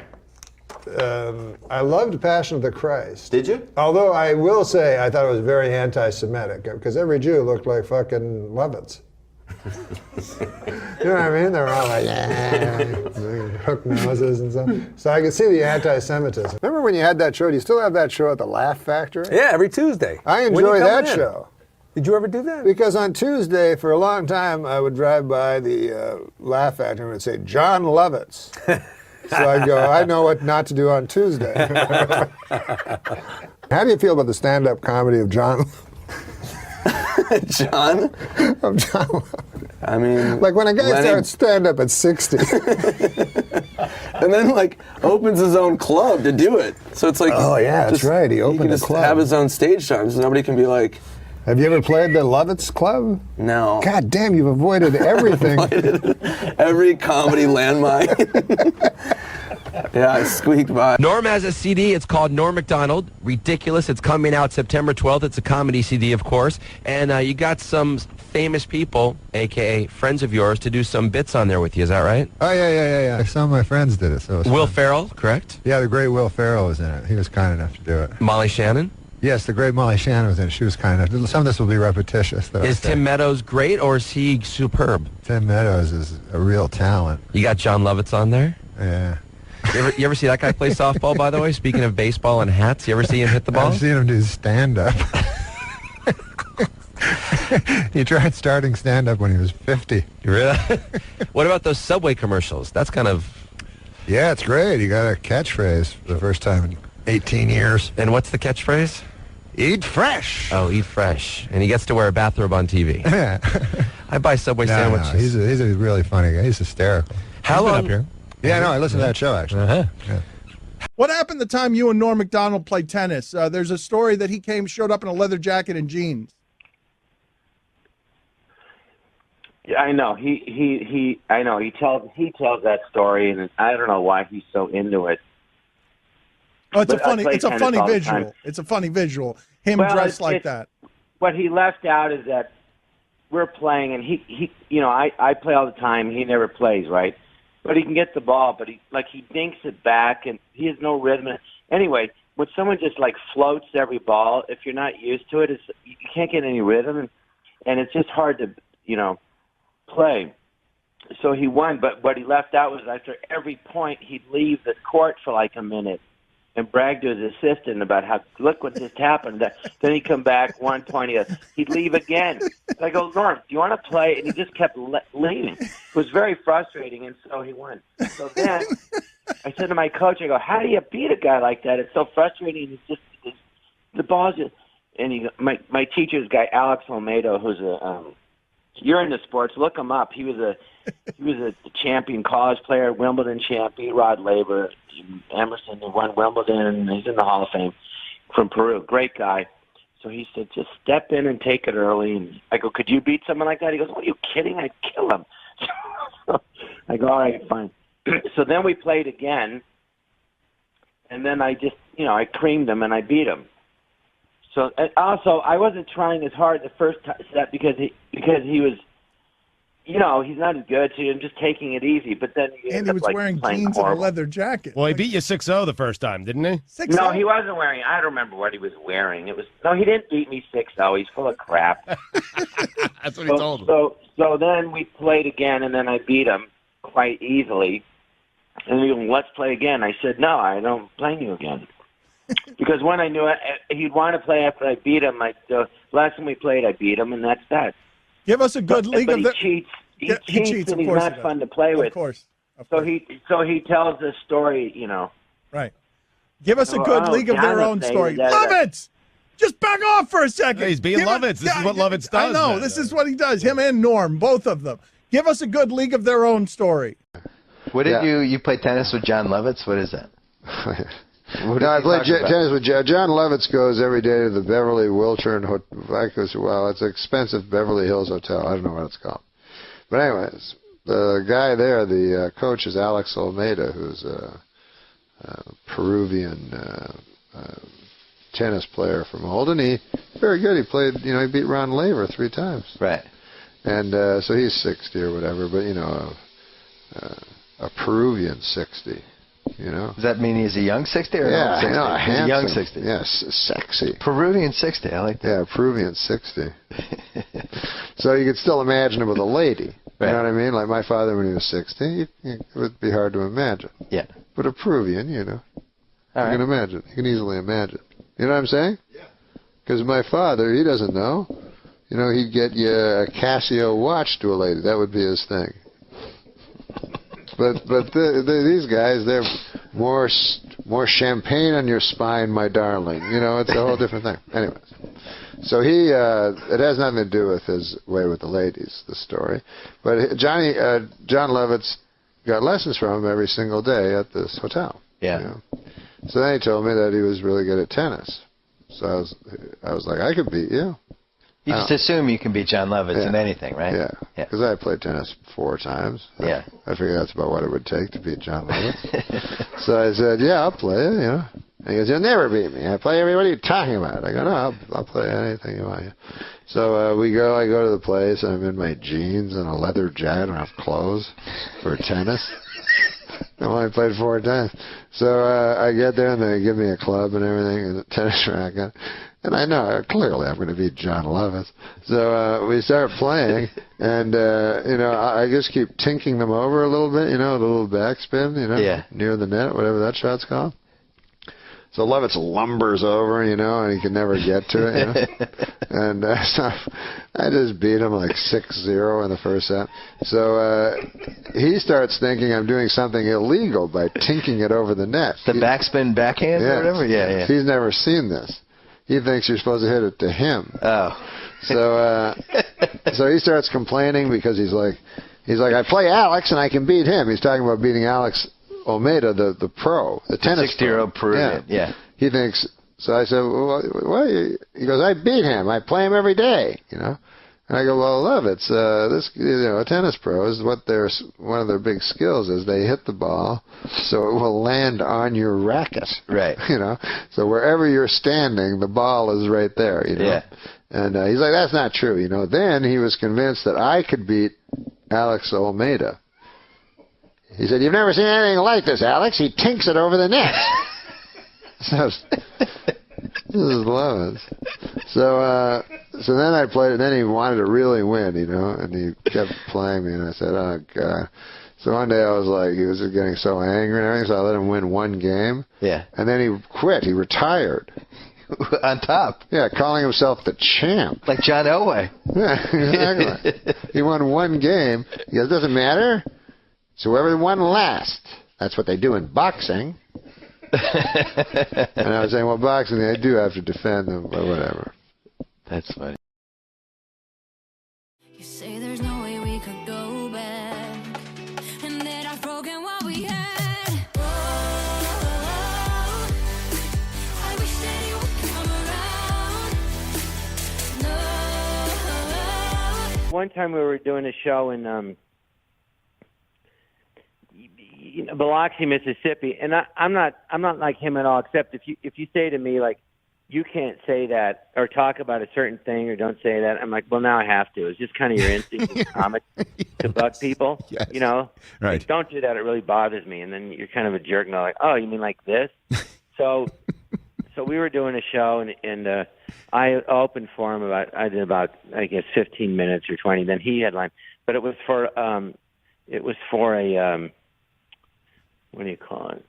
I loved Passion of the Christ. Did you? Although I will say I thought it was very anti-Semitic, because every Jew looked like fucking Lovitz. You know what I mean? They were all like, hook noses and stuff. So I could see the anti-Semitism. Remember when you had that show? Do you still have that show at the Laugh Factory? Yeah, every Tuesday. I enjoy that show. Did you ever do that? Because on Tuesday, for a long time, I would drive by the Laugh Factory and it would say, John Lovitz. So I'd go, I know what not to do on Tuesday. How do you feel about the stand-up comedy of John? John? Of John Lovitz. I mean, like when a guy starts stand-up at 60. And then like opens his own club to do it. So it's like, oh yeah, that's right. He opened a club. Have his own stage time, so nobody can be like, Have you ever played the Lovitz Club? No. God damn, you've avoided everything. Every comedy landmine. Yeah, I squeaked by. Norm has a CD. It's called Norm MacDonald. Ridiculous. It's coming out September 12th. It's a comedy CD, of course. And you got some famous people, a.k.a. friends of yours, to do some bits on there with you. Is that right? Oh, yeah. Some of my friends did it. So it was Will fun. Ferrell, correct? Yeah, the great Will Ferrell was in it. He was kind enough to do it. Molly Shannon? Yes, the great Molly Shannon was in it. She was kind enough. Some of this will be repetitious. Though. Is Tim Meadows great, or is he superb? Tim Meadows is a real talent. You got John Lovitz on there? Yeah. You ever see that guy play softball, by the way? Speaking of baseball and hats, you ever see him hit the ball? I've seen him do stand-up. He tried starting stand-up when he was 50. Really? What about those Subway commercials? That's kind of... Yeah, it's great. He got a catchphrase for the first time in 18 years. And what's the catchphrase? Eat fresh. Oh, eat fresh. And he gets to wear a bathrobe on TV. Yeah. I buy Subway sandwiches. No, he's a really funny guy. He's hysterical. How long... Up here? Yeah, no, I listened to that show, actually. Uh-huh. Yeah. What happened the time you and Norm MacDonald played tennis? There's a story that he showed up in a leather jacket and jeans. Yeah, I know. I know. He tells that story, and I don't know why he's so into it. Oh, it's But a funny visual. It's a funny visual. Him dressed like that. What he left out is that we're playing, and he I play all the time. He never plays, right? But he can get the ball, but he dinks it back, and he has no rhythm. Anyway, when someone just floats every ball, if you're not used to it, you can't get any rhythm, and it's just hard to play. So he won, but what he left out was after every point, he'd leave the court for a minute and brag to his assistant about how, look what just happened. Then he'd come back 1 point, he'd leave again. So I go, Norm, do you want to play? And he just kept leaving. It was very frustrating, and so he won. So then I said to my coach, I go, how do you beat a guy like that? It's so frustrating. It's just the ball's just, and my teacher's guy, Alex Olmedo, who's you're into sports, look him up. He was a champion college player, Wimbledon champion, Rod Laver, Emerson, who won Wimbledon, and he's in the Hall of Fame from Peru. Great guy. So he said, just step in and take it early. And I go, could you beat someone like that? He goes, what are you kidding? I'd kill him. So I go, all right, fine. So then we played again, and then I just, I creamed him and I beat him. So also, I wasn't trying as hard the first set because he was, he's not as good, so I'm just taking it easy. But then and he was wearing jeans and a leather jacket. Well, he beat you 6-0 the first time, didn't he? 6-0? No, he wasn't wearing. I don't remember what he was wearing. He didn't beat me 6-0. He's full of crap. That's what he told him. So then we played again, and then I beat him quite easily. And he goes, let's play again. I said, no, I don't play you again. Because when I knew he'd want to play after I beat him, the last time we played, I beat him, and that's that. Give us a good league but of he cheats. He cheats, and he's not fun to play with. Of course. So he tells this story, Right. Give us a good league of their own story. Lovitz! Just back off for a second. Yeah, he's being Lovitz. This is what Lovitz does. I know. This is what he does. Him and Norm, both of them. Give us a good league of their own story. What did you play tennis with John Lovitz? What is that? No, I played tennis with John Lovitz. Goes every day to the Beverly Wilshire it's an expensive Beverly Hills hotel. I don't know what it's called. But anyways, the guy there, the coach, is Alex Olmedo, who's a Peruvian tennis player from old, and he's very good. He played, he beat Ron Laver 3 times. Right. And so he's 60 or whatever, but a Peruvian 60. Does that mean he's a young 60 or yeah, an old 60? He's a young 60. Yes, sexy. Peruvian 60, I like that. Yeah, Peruvian 60. So you could still imagine him with a lady. Right. You know what I mean? Like my father when he was 60, it would be hard to imagine. Yeah. But a Peruvian, you can imagine. You can easily imagine. You know what I'm saying? Yeah. Because my father, he doesn't know. He'd get you a Casio watch to a lady. That would be his thing. But these guys, they're more champagne on your spine, my darling. It's a whole different thing. Anyways, so it has nothing to do with his way with the ladies, the story. But John Lovitz got lessons from him every single day at this hotel. Yeah. So then he told me that he was really good at tennis. So I was like, I could beat you. You just assume you can beat John Lovitz in anything, right? Yeah. Because I played tennis 4 times. Yeah. I figured that's about what it would take to beat John Lovitz. So I said, yeah, I'll play it, you know. And he goes, you'll never beat me. I play everybody. What are you talking about? I go, no, I'll play anything you want. So I go to the place, and I'm in my jeans and a leather jacket. I don't have clothes for tennis. I only played 4 times. So I get there, and they give me a club and everything, and a tennis racket. And I know, clearly, I'm going to beat John Lovitz. So we start playing, and, you know, I just keep tinking them over a little bit, you know, the little backspin, you know, near the net, whatever that shot's called. So Lovitz lumbers over, you know, and he can never get to it, you know. And so I just beat him like 6-0 in the first set. So he starts thinking I'm doing something illegal by tinking it over the net. The backspin backhand or whatever? Yeah. He's never seen this. He thinks you're supposed to hit it to him. Oh. So he starts complaining because he's like, I play Alex and I can beat him. He's talking about beating Alex Almeida, the pro, the tennis 60-year-old Peruvian. Yeah. He thinks. So I said, well, he goes, I beat him. I play him every day, you know. And I go, well, Lovitz, this, you know, a tennis pro is one of their big skills is they hit the ball so it will land on your racket. Right. You know, so wherever you're standing, the ball is right there, you know. Yeah. And he's like, that's not true, you know. Then he was convinced that I could beat Alex Almeida. He said, you've never seen anything like this, Alex. He tinks it over the net. So, this is Lovitz. So then I played, and then he wanted to really win, you know, and he kept playing me, and I said, oh, God. So one day I was like, he was getting so angry and everything, so I let him win 1 game. Yeah. And then he quit. He retired. On top. Yeah, calling himself the champ. Like John Elway. Yeah, exactly. He won 1 game. He goes, doesn't matter. So whoever won last. That's what they do in boxing. And I was saying, well, boxing, they do have to defend them, but whatever. That's funny. You say there's no way we could go back, and that I've broken what we had. Oh, I wish that you would come around. No. One time we were doing a show in Biloxi, Mississippi, and I'm not like him at all. Except if you say to me like, you can't say that or talk about a certain thing or don't say that, I'm like, well, now I have to. It's just kind of your instinct as a comic to bug people, you know. Right. Like, don't do that. It really bothers me. And then you're kind of a jerk and they're like, oh, you mean like this? So we were doing a show and I opened for him I did about I guess 15 minutes or 20. Then he headlined, but it was for a what do you call it?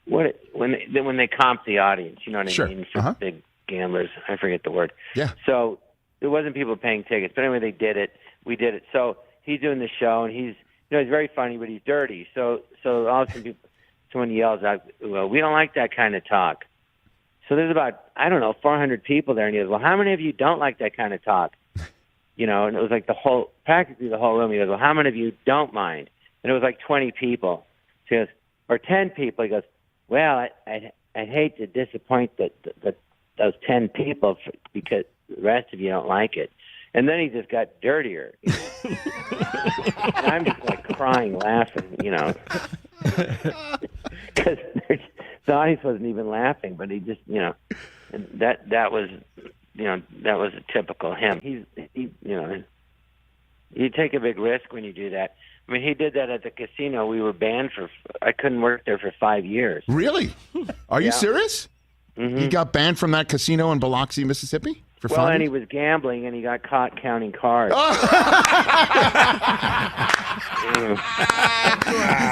When they comp the audience, you know what I mean? For big gamblers, I forget the word. Yeah. So there wasn't people paying tickets, but anyway, they did it. We did it. So he's doing the show, and he's very funny, but he's dirty. So all of a sudden, someone yells out, "Well, we don't like that kind of talk." So there's about 400 people there, and he goes, "Well, how many of you don't like that kind of talk?" You know, and it was like practically the whole room. He goes, well, how many of you don't mind? And it was like 20 people. So he goes, or 10 people. He goes, well, I'd hate to disappoint those 10 people because the rest of you don't like it. And then he just got dirtier. You know? And I'm just like crying, laughing, you know. Because the audience wasn't even laughing, but he just, you know, and that was... You know, that was a typical him. He you know, you take a big risk when you do that. I mean, he did that at the casino. We were banned I couldn't work there for 5 years. Really? Are you serious? Mm-hmm. He got banned from that casino in Biloxi, Mississippi for 5 years? And he was gambling, and he got caught counting cards.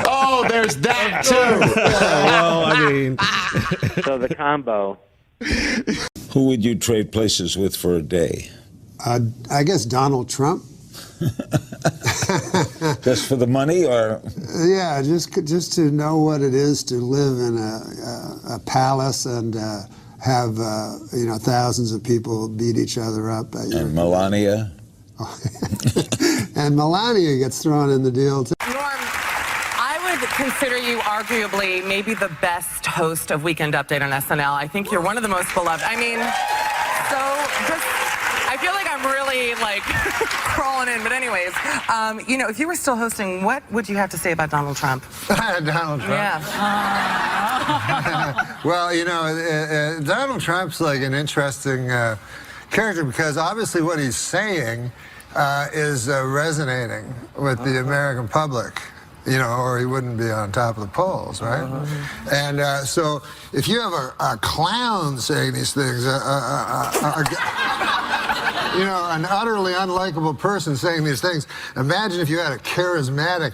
Oh, there's that, too. Well, I mean. So the combo. Who would you trade places with for a day? I guess Donald Trump. Just for the money, or? Yeah, just to know what it is to live in a palace and have thousands of people beat each other up. And Melania. And Melania gets thrown in the deal too. Norm, I would consider you arguably maybe the best host of Weekend Update on SNL. I think you're one of the most beloved. I mean, I feel like I'm really like crawling in. But anyways, you know, if you were still hosting, what would you have to say about Donald Trump? Donald Trump? Yeah. Well, you know, Donald Trump's like an interesting character because obviously what he's saying is resonating with the American public. You know, or he wouldn't be on top of the polls, right? And so if you have a clown saying these things, you know, an utterly unlikable person saying these things, imagine if you had a charismatic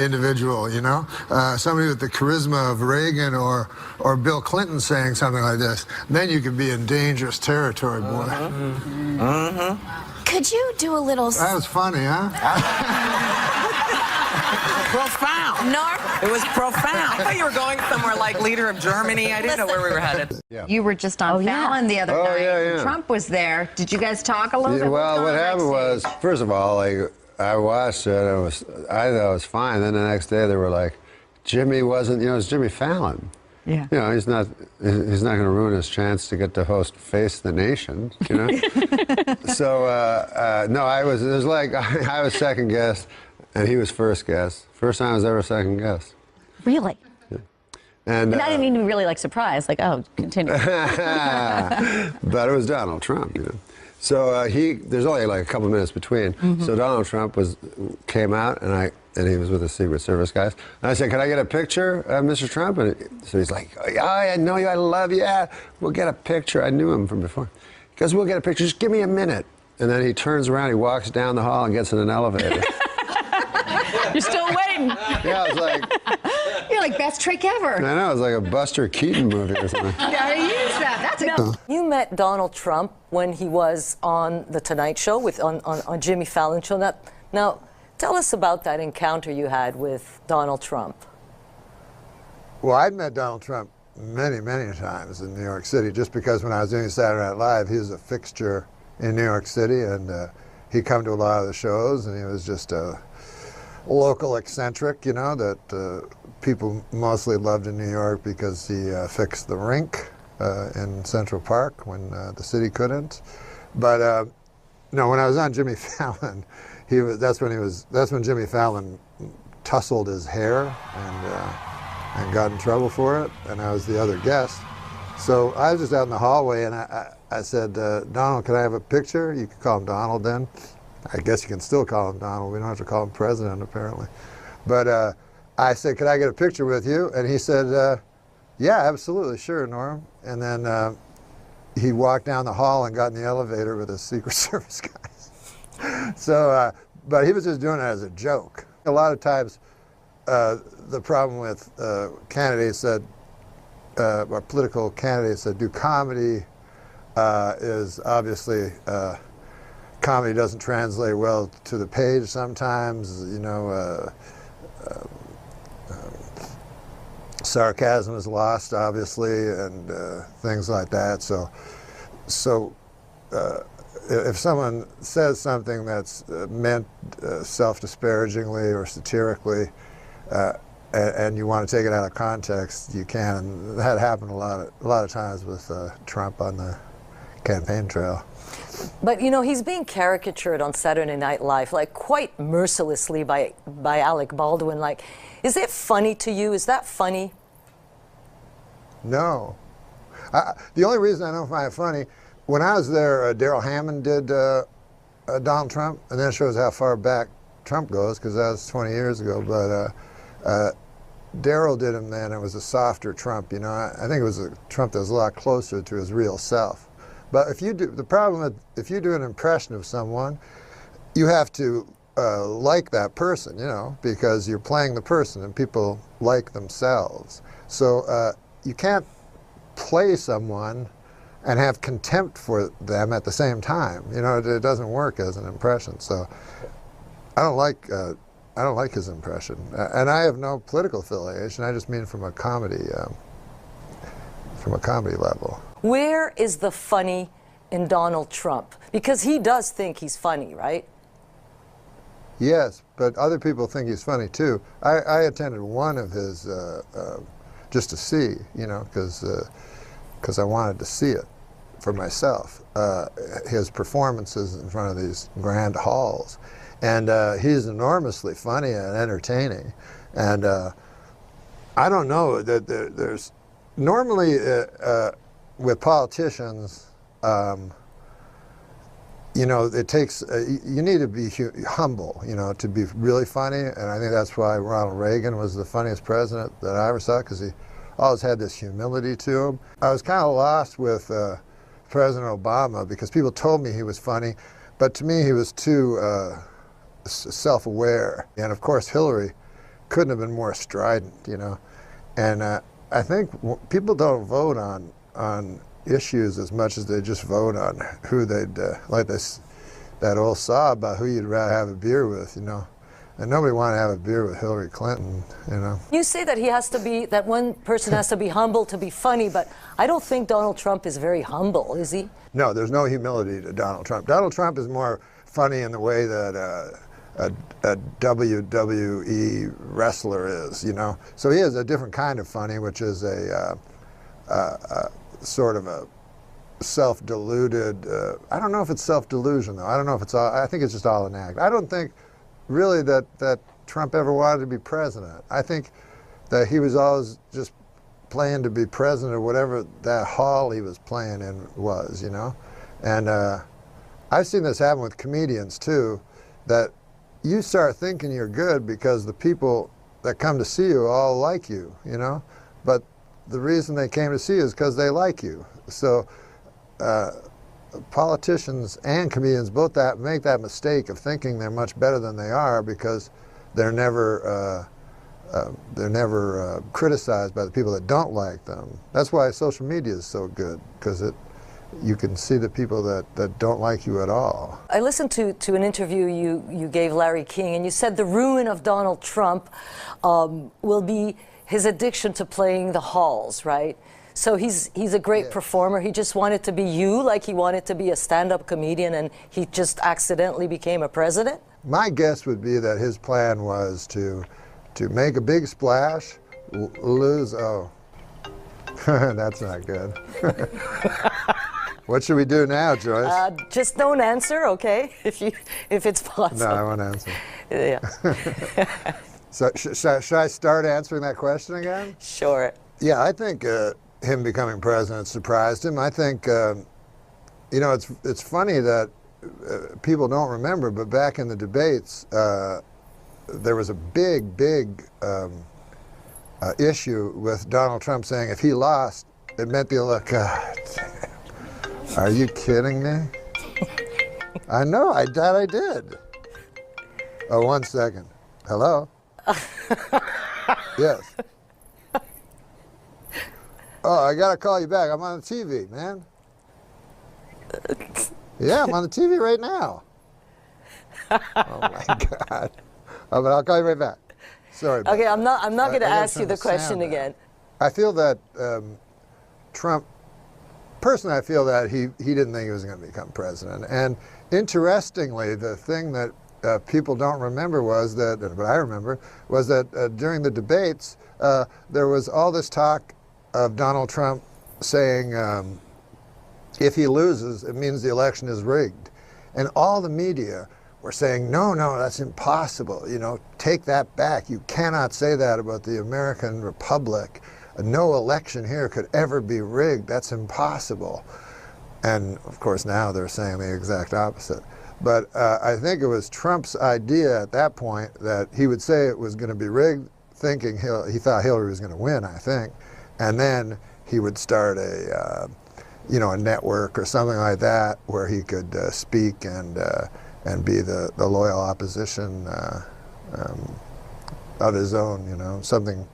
individual, you know, somebody with the charisma of Reagan or Bill Clinton saying something like this, then you could be in dangerous territory, boy. Could you do a little... That was funny, huh? Profound. Norm? It was profound. I thought you were going somewhere like leader of Germany. I didn't know where we were headed. You were just on Fallon the other night. Yeah. Trump was there. Did you guys talk a little bit? Well, what happened was, first of all, like, I watched it. I thought it was fine. Then the next day they were like, Jimmy wasn't, you know, it's Jimmy Fallon. Yeah. You know, he's not going to ruin his chance to get to host Face the Nation, you know? So, no, I was second guest, and he was first guest. First time I was ever second guest. Really? Yeah. And I didn't mean to be really like surprised, like, oh, continue. But it was Donald Trump, you know. So there's only like a couple minutes between. So Donald Trump came out, and he was with the Secret Service guys. And I said, "Can I get a picture, Mr. Trump?" And so he's like, "Oh, I know you. I love you. Yeah, we'll get a picture." I knew him from before. He goes, "We'll get a picture. Just give me a minute." And then he turns around, he walks down the hall and gets in an elevator. You're still waiting. Yeah, I was like... You're like, best trick ever. I know, it was like a Buster Keaton movie or something. Gotta use that. That's a... You met Donald Trump when he was on The Tonight Show, on Jimmy Fallon's show. Now, tell us about that encounter you had with Donald Trump. Well, I'd met Donald Trump many, many times in New York City, just because when I was doing Saturday Night Live, he was a fixture in New York City, and he'd come to a lot of the shows, and he was just a local eccentric, you know, that people mostly loved in New York because he fixed the rink in Central Park when the city couldn't. But no, when I was on Jimmy Fallon, that's when Jimmy Fallon tousled his hair and got in trouble for it, and I was the other guest. So I was just out in the hallway, and I said, Donald, can I have a picture? You could call him Donald then. I guess you can still call him Donald. We don't have to call him President, apparently. But I said, could I get a picture with you? And he said, yeah, absolutely, sure, Norm. And then he walked down the hall and got in the elevator with his Secret Service guys. So, but he was just doing it as a joke. A lot of times, the problem with candidates that, or political candidates that do comedy is obviously comedy doesn't translate well to the page sometimes, you know, sarcasm is lost, obviously, and things like that. So if someone says something that's meant self-disparagingly or satirically, and you want to take it out of context, you can. And that happened a lot of times with Trump on the campaign trail. But, you know, he's being caricatured on Saturday Night Live, like, quite mercilessly by Alec Baldwin. Like, is it funny to you? Is that funny? No. The only reason I don't find it funny, when I was there, Darrell Hammond did Donald Trump, and that shows how far back Trump goes, because that was 20 years ago. But Darrell did him then. It was a softer Trump, you know. I think it was a Trump that was a lot closer to his real self. But if you do, the problem is, if you do an impression of someone, you have to like that person, you know, because you're playing the person, and people like themselves. So you can't play someone and have contempt for them at the same time. You know, it doesn't work as an impression. So I don't like his impression, and I have no political affiliation. I just mean from a comedy level. Where is the funny in Donald Trump? Because he does think he's funny, right? Yes, but other people think he's funny too. I attended one of his just to see, you know, because I wanted to see it for myself. His performances in front of these grand halls, and he's enormously funny and entertaining. And I don't know that there's normally with politicians. You know, it takes, you need to be humble, you know, to be really funny. And I think that's why Ronald Reagan was the funniest president that I ever saw, because he always had this humility to him. I was kind of lost with President Obama because people told me he was funny, but to me he was too self-aware. And of course Hillary couldn't have been more strident, you know. And I think people don't vote on issues as much as they just vote on who they'd like this, that old saw about who you'd rather have a beer with, you know. And nobody wanted to have a beer with Hillary Clinton, you know. You say that he has to be, that one person has to be humble to be funny, but I don't think Donald Trump is very humble, is he? No, there's no humility to Donald Trump. Donald Trump is more funny in the way that a WWE wrestler is, you know. So he has a different kind of funny, which is a sort of a self-deluded, I don't know if it's self-delusion though. I don't know if it's all, I think it's just all an act. I don't think really that Trump ever wanted to be president. I think that he was always just playing to be president or whatever that hall he was playing in was, you know. And I've seen this happen with comedians too, that you start thinking you're good because the people that come to see you all like you, you know. But the reason they came to see you is because they like you. So politicians and comedians both make that mistake of thinking they're much better than they are because they're never criticized by the people that don't like them. That's why social media is so good, because you can see the people that don't like you at all. I listened to an interview you gave Larry King, and you said the ruin of Donald Trump will be his addiction to playing the halls, right? So he's a great performer. He just wanted to be you, like he wanted to be a stand-up comedian, and he just accidentally became a president? My guess would be that his plan was to make a big splash, lose, oh, that's not good. What should we do now, Joyce? Just don't answer, okay? If it's possible. No, I won't answer. Yeah. So should I start answering that question again? Sure. Yeah, I think him becoming president surprised him. I think, you know, it's funny that people don't remember, but back in the debates, there was a big issue with Donald Trump saying if he lost, it meant the election. God damn. Are you kidding me? I know, I did. Oh, 1 second. Hello? Yes. Oh, I gotta call you back. I'm on the TV, man. Yeah, I'm on the TV right now. Oh my God. Oh, but I'll call you right back. Sorry. Okay, I'm not going to ask you the question again. I feel that Trump, personally, I feel that he didn't think he was going to become president. And interestingly, the thing that people don't remember was that, but I remember, was that during the debates, there was all this talk of Donald Trump saying, if he loses, it means the election is rigged. And all the media were saying, no, that's impossible. You know, take that back. You cannot say that about the American Republic. No election here could ever be rigged. That's impossible. And of course now they're saying the exact opposite. But I think it was Trump's idea at that point that he would say it was going to be rigged, thinking he thought Hillary was going to win, I think. And then he would start a network or something like that where he could speak and be the loyal opposition of his own, you know, something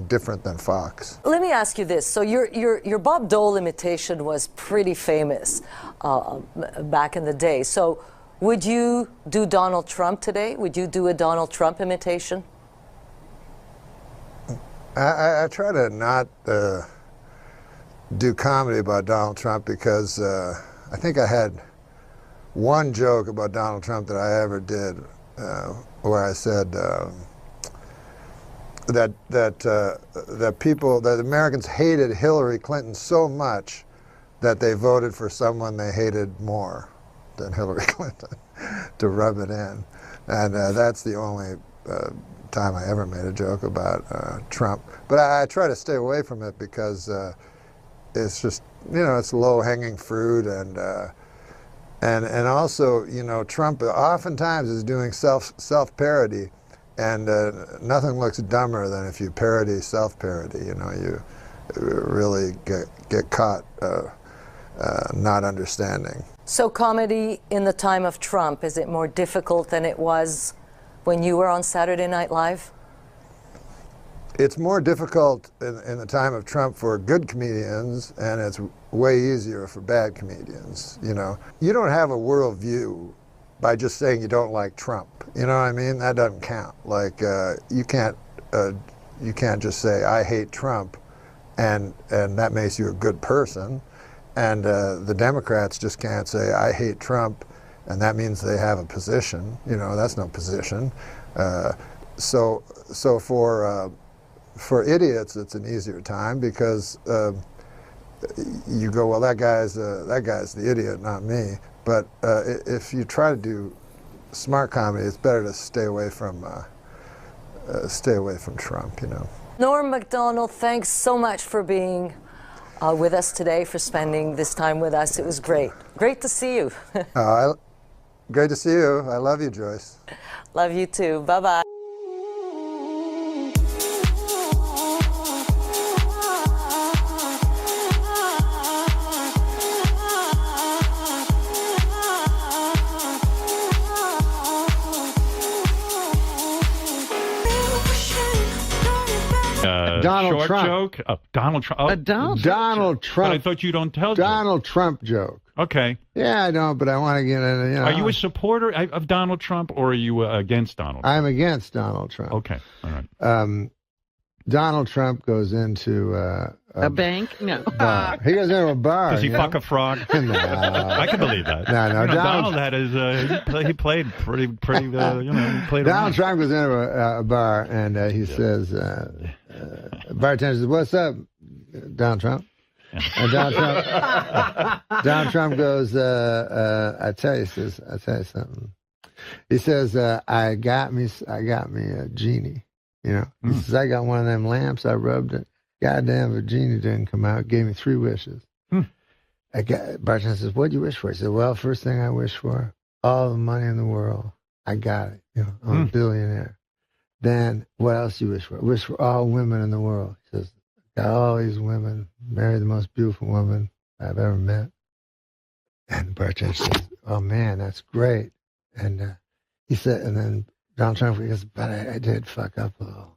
different than Fox. Let me ask you this. So your Bob Dole imitation was pretty famous back in the day. So would you do Donald Trump today? Would you do a Donald Trump imitation? I try to not do comedy about Donald Trump because I think I had one joke about Donald Trump that I ever did, where I said that Americans hated Hillary Clinton so much that they voted for someone they hated more than Hillary Clinton to rub it in. And that's the only time I ever made a joke about Trump. But I try to stay away from it because it's just, it's low-hanging fruit, and also, Trump oftentimes is doing self-parody, and nothing looks dumber than if you parody self-parody. You really get caught not understanding. So comedy in the time of Trump, is it more difficult than it was when you were on Saturday Night Live? It's more difficult in the time of Trump for good comedians, and it's way easier for bad comedians. You don't have a worldview by just saying you don't like Trump. You know what I mean? That doesn't count. Like you can't just say I hate Trump, and that makes you a good person. And the Democrats just can't say I hate Trump, and that means they have a position. That's no position. So for idiots, it's an easier time because you go, well, that guy's the idiot, not me. But if you try to do smart comedy, it's better to stay away from Trump. Norm MacDonald, thanks so much for being with us today, for spending this time with us. It was great. Great to see you. Great to see you. I love you, Joyce. Love you too. Bye-bye. Donald short Trump. joke? Donald Trump. Oh, Donald Trump. But I thought you don't tell Donald Trump joke. Okay. Yeah, I don't, but I want to get in. Are you a supporter of Donald Trump, or are you against Donald Trump? I'm against Donald Trump. Okay. All right. Donald Trump goes into a bank? No. Bar. He goes into a bar. Does he fuck a frog? No. I can believe that. No. Donald had his. He played pretty. He played Donald around. Trump goes into a bar, and he says, bartender says, "What's up, Donald Trump?" And Donald Trump goes, "I tell you something." He says, "I got me a genie." He says, "I got one of them lamps. I rubbed it. Goddamn, the genie didn't come out. Gave me 3 wishes." Bartender says, "What'd you wish for?" He said, "Well, first thing I wish for, all the money in the world. I got it. I'm a billionaire. Then what else you wish for?" "I wish for all women in the world." He says, "Got all these women. Married the most beautiful woman I've ever met." And the bartender says, "Oh man, that's great." And he said, and then Donald Trump goes, "But I did fuck up a little."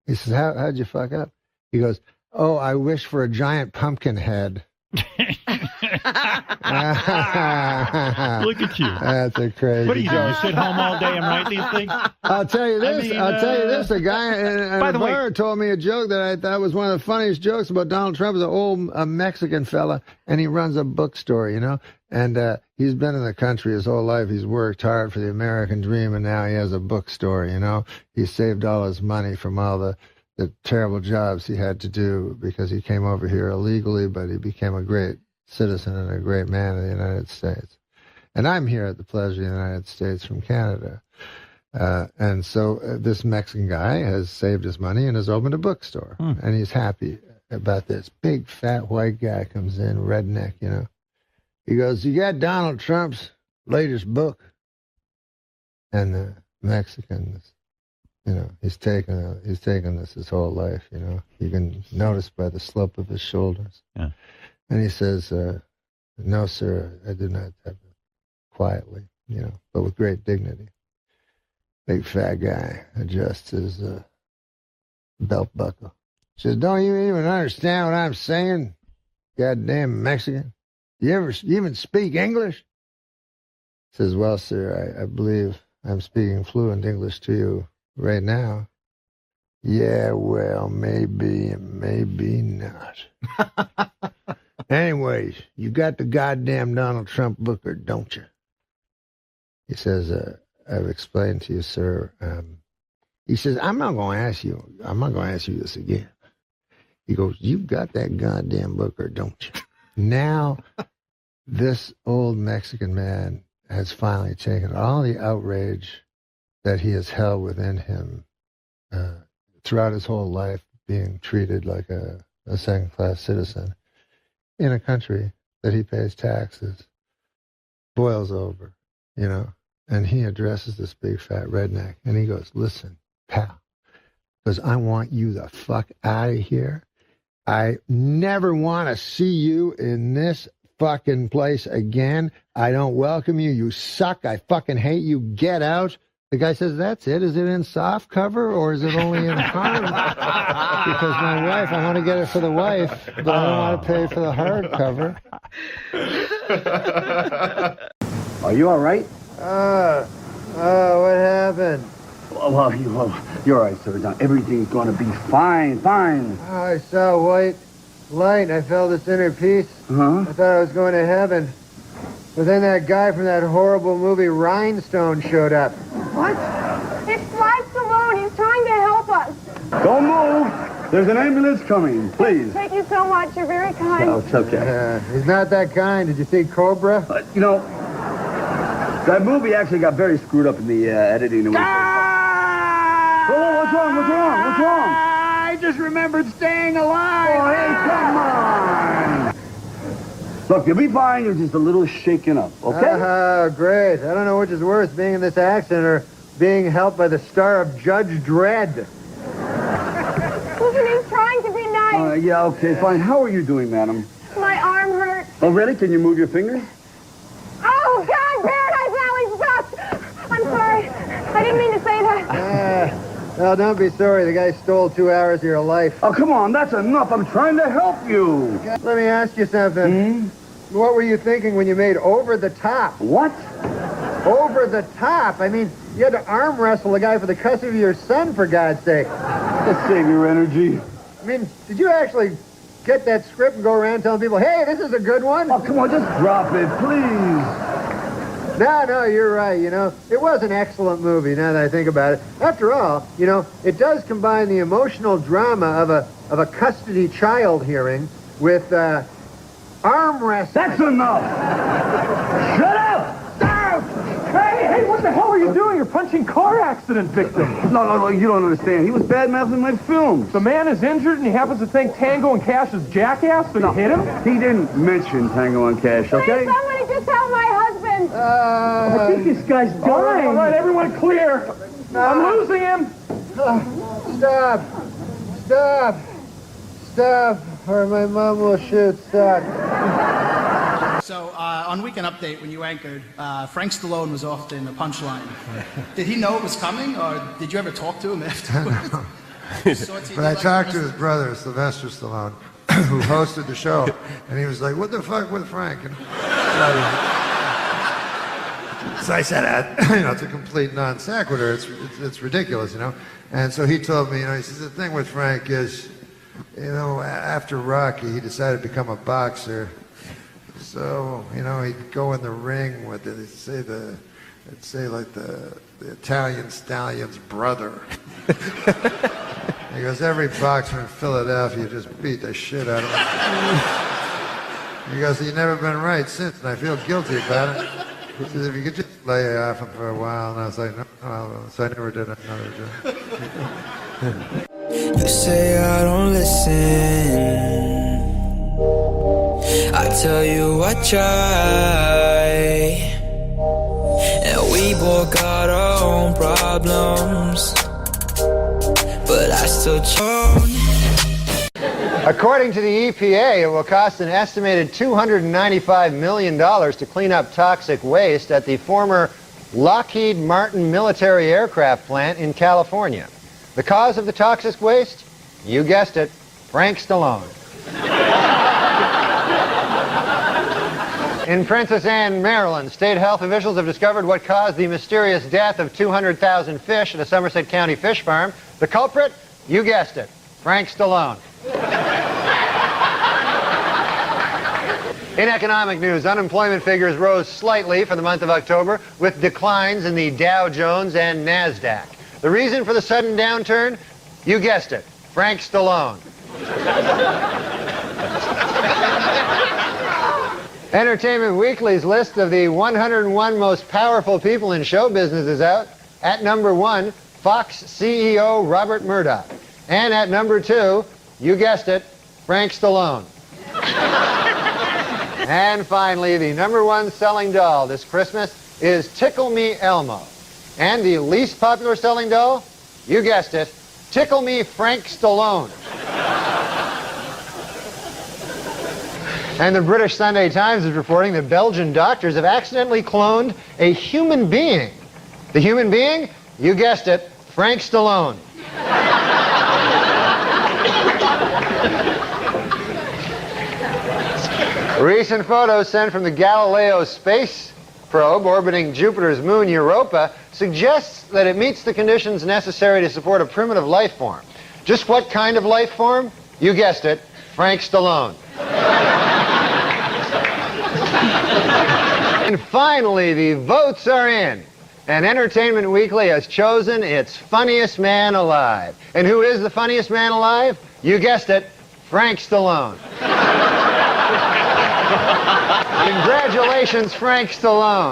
He says, "How'd you fuck up?" He goes, "Oh, I wish for a giant pumpkin head." Look at you. That's a crazy. What do you do? You sit home all day and write these things? I'll tell you this. A guy in a bar told me a joke that I thought was one of the funniest jokes about Donald Trump. Is an old Mexican fella, and he runs a bookstore, and he's been in the country his whole life. He's worked hard for the American dream, and now he has a bookstore, He saved all his money from all the terrible jobs he had to do because he came over here illegally, but he became a great citizen and a great man of the United States. And I'm here at the pleasure of the United States from Canada. And so this Mexican guy has saved his money and has opened a bookstore. And he's happy about this. Big, fat, white guy comes in, redneck, He goes, "You got Donald Trump's latest book?" And the Mexican, he's taken this his whole life, You can notice by the slope of his shoulders. Yeah. And he says, "No, sir, I do not have it." Quietly, but with great dignity. Big fat guy adjusts his belt buckle. Says, "Don't you even understand what I'm saying? Goddamn Mexican. You even speak English?" Says, "Well, sir, I believe I'm speaking fluent English to you right now." "Yeah, well, maybe and maybe not." "Anyways, you got the goddamn Donald Trump book, or don't you?" He says, I've explained to you, sir. He says, I'm not going to ask you this again. He goes, you got that goddamn booker, don't you? Now, this old Mexican man has finally taken all the outrage that he has held within him throughout his whole life, being treated like a second-class citizen in a country that he pays taxes, boils over, you know. And he addresses this big fat redneck, and he goes, listen, pal, because I want you the fuck out of here. I never want to see you in this fucking place again. I don't welcome you. You suck. I fucking hate you. Get out. The guy says, that's it. Is it in soft cover or is it only in hard? Because my wife, I want to get it for the wife, but I don't want to pay for the hard cover. Are you all right? What happened? Well, you're all right, sir. Now, everything's going to be fine. I saw white light. I felt this inner peace. Huh? I thought I was going to heaven. But then that guy from that horrible movie Rhinestone showed up. What? It's Frank Stallone. He's trying to help us. Don't move. There's an ambulance coming. Please. Thank you so much. You're very kind. No, it's okay. He's not that kind. Did you see Cobra? You know, that movie actually got very screwed up in the editing. Oh, what's wrong? I just remembered staying alive. Oh, hey, come on. Look, you'll be fine. You're just a little shaken up, okay? Great. I don't know which is worse, being in this accident or being helped by the star of Judge Dredd. Listen, he's trying to be nice. Yeah, okay, fine. How are you doing, madam? My arm hurts. Oh, really? Can you move your fingers? Oh, God, Paradise Alley stopped. I'm sorry. I didn't mean to say that. Well, don't be sorry. The guy stole 2 hours of your life. Oh, come on. That's enough. I'm trying to help you. Let me ask you something. What were you thinking when you made Over the Top? What? Over the Top? I mean, you had to arm wrestle the guy for the custody of your son, for God's sake. Just save your energy. I mean, did you actually get that script and go around telling people, hey, this is a good one? Oh, come on. Just drop it, please. No, you're right, you know. It was an excellent movie, now that I think about it. After all, you know, it does combine the emotional drama of a custody child hearing with arm wrestling. That's enough! Shut up! Stop! Hey, what the hell are you doing? You're punching car accident victims. No, you don't understand. He was bad-mouthing my films. The man is injured and he happens to think Tango and Cash is jackass, so you hit him? He didn't mention Tango and Cash, okay? Please, somebody just tell my husband. I think this guy's dying. All right, everyone clear. I'm losing him. Stop, or my mom will shoot. Stop. So, on Weekend Update, when you anchored, Frank Stallone was often the punchline. Did he know it was coming, or did you ever talk to him afterwards? But I talked to his brother, Sylvester Stallone, who hosted the show, and he was like, what the fuck with Frank? And so I said, you know, it's a complete non sequitur. It's ridiculous, you know. And so he told me, you know, he says, the thing with Frank is, you know, after Rocky, he decided to become a boxer. So, you know, he'd go in the ring with it. He'd say like the Italian stallion's brother. He goes, every boxer in Philadelphia just beat the shit out of him. He goes, you've never been right since, and I feel guilty about it. He says, if you could just lay off him for a while. And I was like, no. So I never did another job. You say I don't listen. I tell you I try. And we both got our own problems. But I still chose. According to the EPA, it will cost an estimated $295 million to clean up toxic waste at the former Lockheed Martin military aircraft plant in California. The cause of the toxic waste? You guessed it, Frank Stallone. In Princess Anne, Maryland, state health officials have discovered what caused the mysterious death of 200,000 fish at a Somerset County fish farm. The culprit? You guessed it, Frank Stallone. In economic news, unemployment figures rose slightly for the month of October, with declines in the Dow Jones and NASDAQ. The reason for the sudden downturn? You guessed it, Frank Stallone. Entertainment Weekly's list of the 101 most powerful people in show business is out. At number 1, Fox CEO Robert Murdoch. And at number 2, you guessed it, Frank Stallone. And finally, the number 1 selling doll this Christmas is Tickle Me Elmo. And the least popular selling doll? You guessed it, Tickle Me Frank Stallone. And the British Sunday Times is reporting that Belgian doctors have accidentally cloned a human being. The human being? You guessed it, Frank Stallone. Recent photos sent from the Galileo space probe orbiting Jupiter's moon Europa suggests that it meets the conditions necessary to support a primitive life form. Just what kind of life form? You guessed it, Frank Stallone. And finally, the votes are in. And Entertainment Weekly has chosen its funniest man alive. And who is the funniest man alive? You guessed it, Frank Stallone. Congratulations, Frank Stallone.